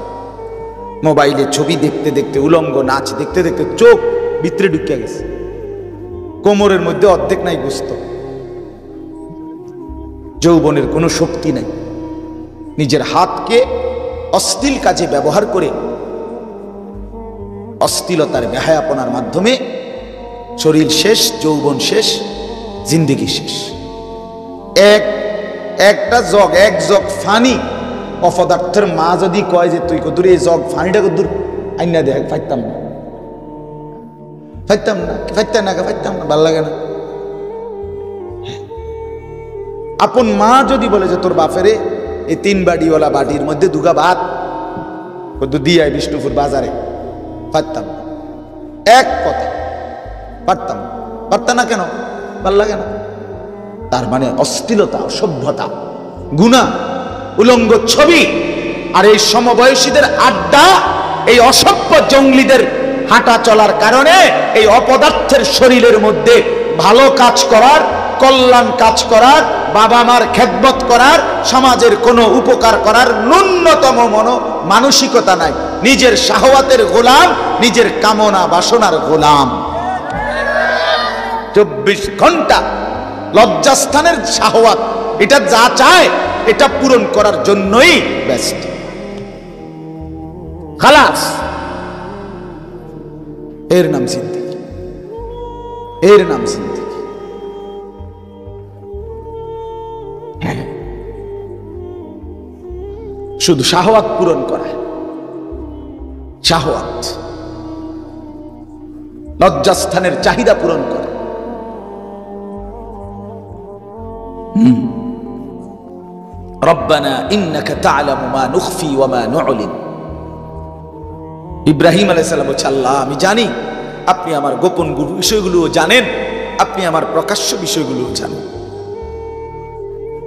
মোবাইলে ছবি দেখতে দেখতে, উলঙ্গ নাচ দেখতে দেখতে চোখ ভিতরে ঢুকে গেছে, কোমরের মধ্যে অর্ধেক নাই গোস্ত, যৌবনের কোনো শক্তি নাই। নিজের হাতকে অশ্লীল কাজে ব্যবহার করে অশ্লীলতার বেহায়াপনার মাধ্যমে শরীর শেষ, যৌবন শেষ, জিন্দেগি শেষ। এক জগ ফানি অপদার্থের মা যদি কয় যে তুই কদূর এই জগ ফানিটা কদূর আইনা দেখ, ফাইতাম না, ফাইতাম না, ফাইতাম না, ফাইতাম না, ভাল লাগে না। আপন মা যদি বলে যে তোর বাপেরে এই 3 বাড়িওয়ালা বাটির মধ্যে 2 ভাত কদূর দিয়ে আয় বিষ্ণুপুর বাজারে, পারতাম না, এক কথা পারতাম, পারতাম না। কেন? ভাল লাগে না। তার মানে অশ্লীলতা, অসভ্যতা, গুনাহ, উলঙ্গ ছবি আর এই সমবয়সীদের আড্ডা, এই অসভ্য জঙ্গলিদের হাঁটা চলার কারণে এই অপদার্থের শরীরের মধ্যে ভালো কাজ করার, কল্যাণ কাজ করার, বাবা মার খেদমত করার, সমাজের কোনো উপকার করার ন্যূনতম মানসিকতা নাই। নিজের শাহওয়াতের গোলাম, নিজের কামনা বাসনার গোলাম। 24 ঘন্টা লজ্জাস্থানের শাহওয়াত, এটা যা চায় এটা পূরণ করার জন্যই ব্যস্ত। খালাস, এর নাম জিন্দেগি, এর নাম জিন্দেগি। শুধু শাহওয়াত পূরণ করা, শাহওয়াত, লজ্জাস্থানের চাহিদা পূরণ করা। রব্বানা ইন্নাকা তা'লামু মা নুখফি ওয়া মা নু'লিন। ইব্রাহিম আলাইহিস সালাম বলেন, আল্লাহ আমি জানি আপনি আমার গোপন বিষয়গুলো জানেন, আপনি আমার প্রকাশ্য বিষয়গুলো জানেন।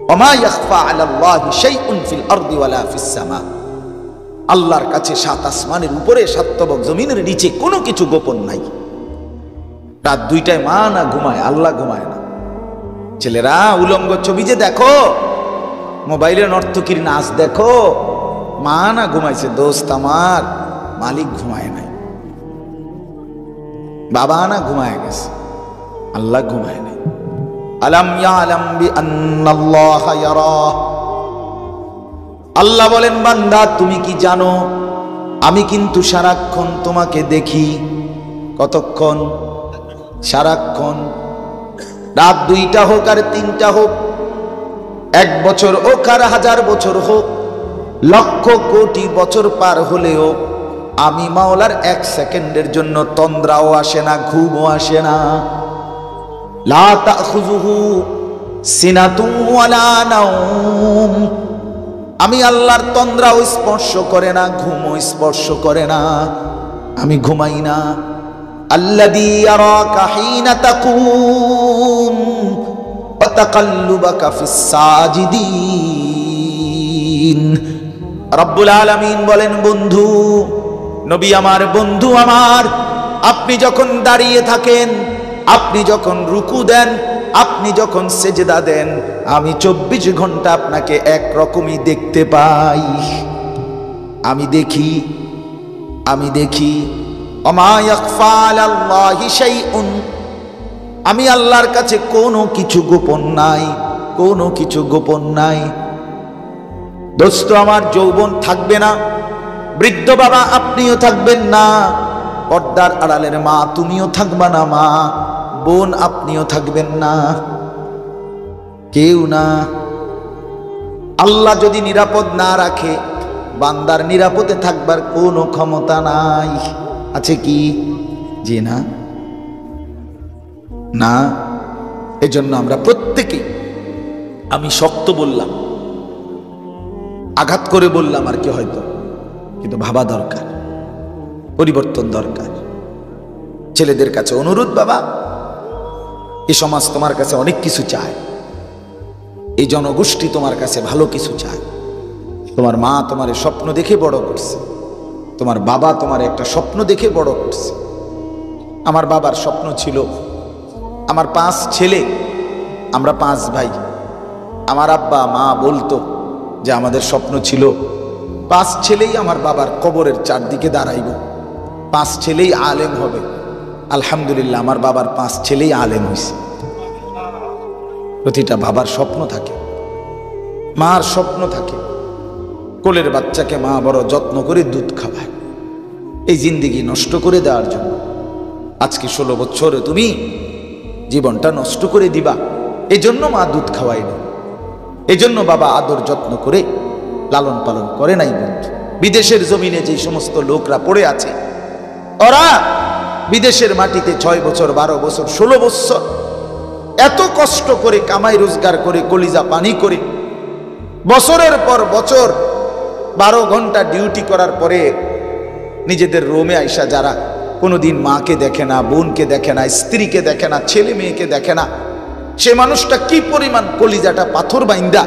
ওয়া মা ইয়াখফা আলাল্লাহি শাইউন ফিল আরদি ওয়ালা ফিস সামা। আল্লাহর কাছে 7 আসমানের উপরে 7 তবক জমিনের নিচে কোনো কিছু গোপন নাই। রাত 2টায় মা না ঘুমায়, আল্লাহ ঘুমায় না। ছেলেরা উলঙ্গ ছবি যে দেখো, মোবাইলে নর্তকীর নাচ দেখো, মা না ঘুমাইছে, দোস্ত আমার মালিক ঘুমায় নাই, বাবা না ঘুমায় গেছে, আল্লাহ ঘুমায় নাই। আলাম ইয়ালাম বিআন্নাল্লাহা ইয়ারা। আল্লাহ বলেন, বান্দা তুমি কি জানো আমি কিন্তু সারাক্ষণ তোমাকে দেখি। কতক্ষণ? সারাক্ষণ। রাত 2টা হোক আর 3টা হোক, 1 বছর হোক আর 1000 বছর হোক, লক্ষ কোটি বছর পার হলেও আমি মাওলার 1 সেকেন্ডের জন্য তন্দ্রাও আসে না, ঘুমও আসে না। লা তাখুযুহু সিনাতুন ওয়ালা নাওম। আমি আল্লাহর তন্দ্রাও স্পর্শ করে না, ঘুমও স্পর্শ করে না, আমি ঘুমাই না। আল্লাযী ইয়ারাকা হিনা তাকুম ওয়া তাকাল্লুবাকা ফিস সাজিদিন। রব্বুল আলামিন বলেন, বন্ধু, নবী আমার, বন্ধু আমার, আপনি যখন দাঁড়িয়ে থাকেন, আপনি যখন রুকু দেন, আপনি যখন সেজদা দেন, আমি 24 ঘন্টা আপনাকে একরকমই দেখতে পাই। আমি দেখি আমি দেখি ওমা ইয়াখফা আলাল্লাহি শাইউন, আমি আল্লাহর কাছে কোনো কিছু গোপন নাই, কোনো কিছু গোপন নাই। দোস্ত, আমার যৌবন থাকবে না, বৃদ্ধ বাবা আপনিও থাকবেন না, পর্দার আড়ালের মা তুমিও থাকবা না, মা বোন আপনিও থাকবেন না, কেউ না। আল্লাহ যদি নিরাপদ না রাখে, বান্দার নিরাপদে থাকবার কোনো ক্ষমতা নাই। আছে কি? জি না, না। এজন্য আমরা প্রত্যেকে, আমি শক্ত বললাম, আঘাত করে বললাম আর কি হয়তো, কিন্তু ভাবা দরকার, পরিবর্তন দরকার। ছেলেদের কাছে অনুরোধ, বাবা, এই সমাজ তোমার কাছে অনেক কিছু চায়, এই জনগোষ্ঠী তোমার কাছে ভালো কিছু চায়। তোমার মা তোমার স্বপ্ন দেখে বড় করছে, তোমার বাবা তোমার একটা স্বপ্ন দেখে বড় করছে। আমার বাবার স্বপ্ন ছিল, আমার 5 ছেলে, আমরা 5 ভাই। আমার আব্বা মা বলতো যে আমাদের স্বপ্ন ছিল 5 ছেলেই আমার বাবার কবরের চারদিকে দাঁড়াইব, 5 ছেলেই আলেম হবে। আলহামদুলিল্লাহ, আমার বাবার 5 ছেলেই আলেম হয়েছে। প্রতিটা বাবার স্বপ্ন থাকে, মার স্বপ্ন থাকে, কোলের বাচ্চাকে মা বড় যত্ন করে দুধ খাওয়ায়, এই জিন্দেগি নষ্ট করে দেওয়ার জন্য। আজকে 16 বছরে তুমি জীবনটা নষ্ট করে দিবা, এজন্য মা দুধ খাওয়ায়নি, এজন্য বাবা আদর যত্ন করে লালন পালন করে নাই। বন্ধু, বিদেশের জমিনে যে সমস্ত লোকরা পড়ে আছে, ওরা বিদেশের মাটিতে 6 বছর 12 বছর 16 বছর এত কষ্ট করে কামাই রোজগার করে, কলিজা পানি করে, বছরের পর বছর 12 ঘন্টা ডিউটি করার পরে নিজেদের রোমে আইসা যারা কোনোদিন মাকে দেখে না, বোনকে দেখে না, স্ত্রীকে দেখে না, ছেলে মেয়েকে দেখে না, সে মানুষটা কি পরিমাণ কলিজাটা পাথর বাইন্দা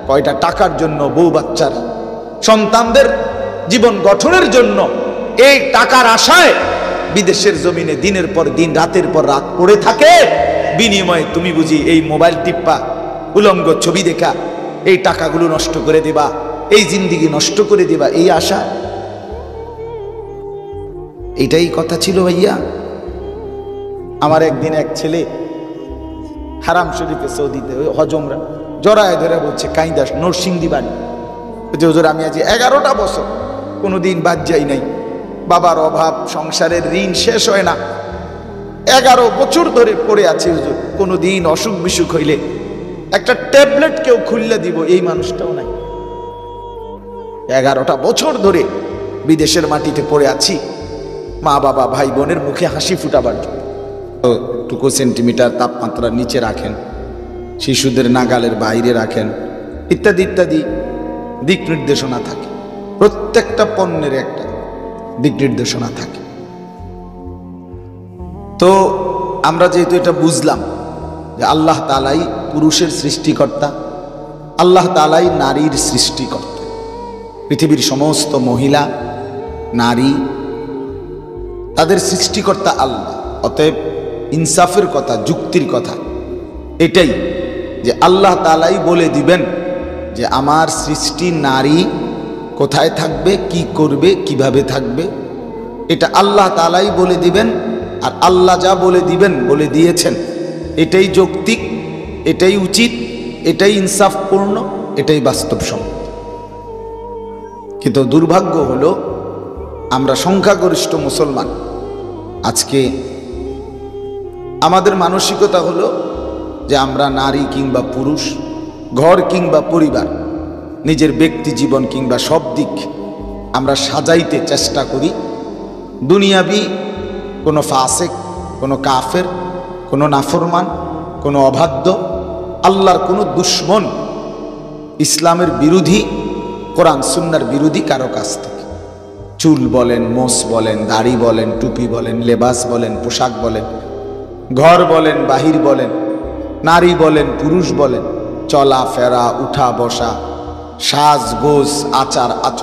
কয়টা টাকার জন্য, বউ বাচ্চার সন্তানদের জীবন গঠনের জন্য এই টাকার আশায় বিদেশের জমিনে দিনের পর দিন, রাতের পর রাত পড়ে থাকে। বিনিময়ে তুমি বুঝি এই মোবাইল টিপ্পা, উলঙ্গ ছবি দেখা এই টাকাগুলো নষ্ট করে দিবা, এই জিন্দিগি নষ্ট করে দিবা, এই আশা? এটাই কথা ছিল ভাইয়া। আমার একদিন এক ছেলে হারাম শরীফে সৌদিতে হজমরা জড়ায় ধরে বলছে, কাইদাস নরসিংদী বাড়ি, যে হুজুর আমি আজ 11টা বছর কোনোদিন বাদ যাই নাই, বাবার অভাব, সংসারের ঋণ শেষ হয় না, 11 বছর ধরে পড়ে আছে হুজুর, কোনোদিন অসুখ বিসুখ হইলে একটা ট্যাবলেট কেউ খুললে দিব, এই মানুষটাও নাই। 11টা বছর ধরে বিদেশের মাটিতে পড়ে আছি, মা বাবা ভাই বোনের মুখে হাসি ফুটাবার জন্য। 2 সেন্টিমিটার তাপমাত্রার নিচে রাখেন, শিশুদের নাগালের বাইরে রাখেন, ইত্যাদি ইত্যাদি দিক নির্দেশনা থাকে। প্রত্যেকটা পণ্যের একটা দিক নির্দেশনা থাকে। তো আমরা যেহেতু এটা বুঝলাম যে আল্লাহ তাআলাই পুরুষের সৃষ্টিকর্তা, আল্লাহ তাআলাই নারীর সৃষ্টিকর্তা, পৃথিবীর সমস্ত মহিলা নারী তাদের সৃষ্টিকর্তা আল্লাহ। অতএব ইনসাফের কথা, যুক্তির কথা এটাই যে আল্লাহ তাআলাই বলে দিবেন যে আমার সৃষ্টি নারী কোথায় থাকবে, কি করবে, কিভাবে থাকবে, এটা আল্লাহ তাআলাই বলে দিবেন। আর আল্লাহ যা বলে দিবেন, বলে দিয়েছেন, এটাই যৌক্তিক, এটাই উচিত, এটাই ইনসাফপূর্ণ, এটাই বাস্তবসম্মত। কিন্তু দুর্ভাগ্য হলো আমরা সংখ্যাগরিষ্ঠ মুসলমান, আজকে আমাদের মানসিকতা হলো যে আমরা নারী কিংবা পুরুষ, ঘর কিংবা পরিবার, নিজের ব্যক্তি জীবন কিংবা সব দিক আমরা সাজাইতে চেষ্টা করি দুনিয়াবি কোনো ফাসেক, কোনো কাফের, কোনো নাফরমান, কোনো অবাধ্য, আল্লাহর কোনো দুশ্মন, ইসলামের বিরোধী, কোরআন সুন্নাহর বিরোধী কারো কাছ থেকে চুল বলেন, মোস বলেন, দাড়ি বলেন, টুপি বলেন, লেবাস বলেন, পোশাক বলেন, ঘর বলেন, বাহির বলেন, নারী বলেন, পুরুষ বলেন, চলা ফেরা, উঠা বসা, সাজগোজ, আচার আচরণ,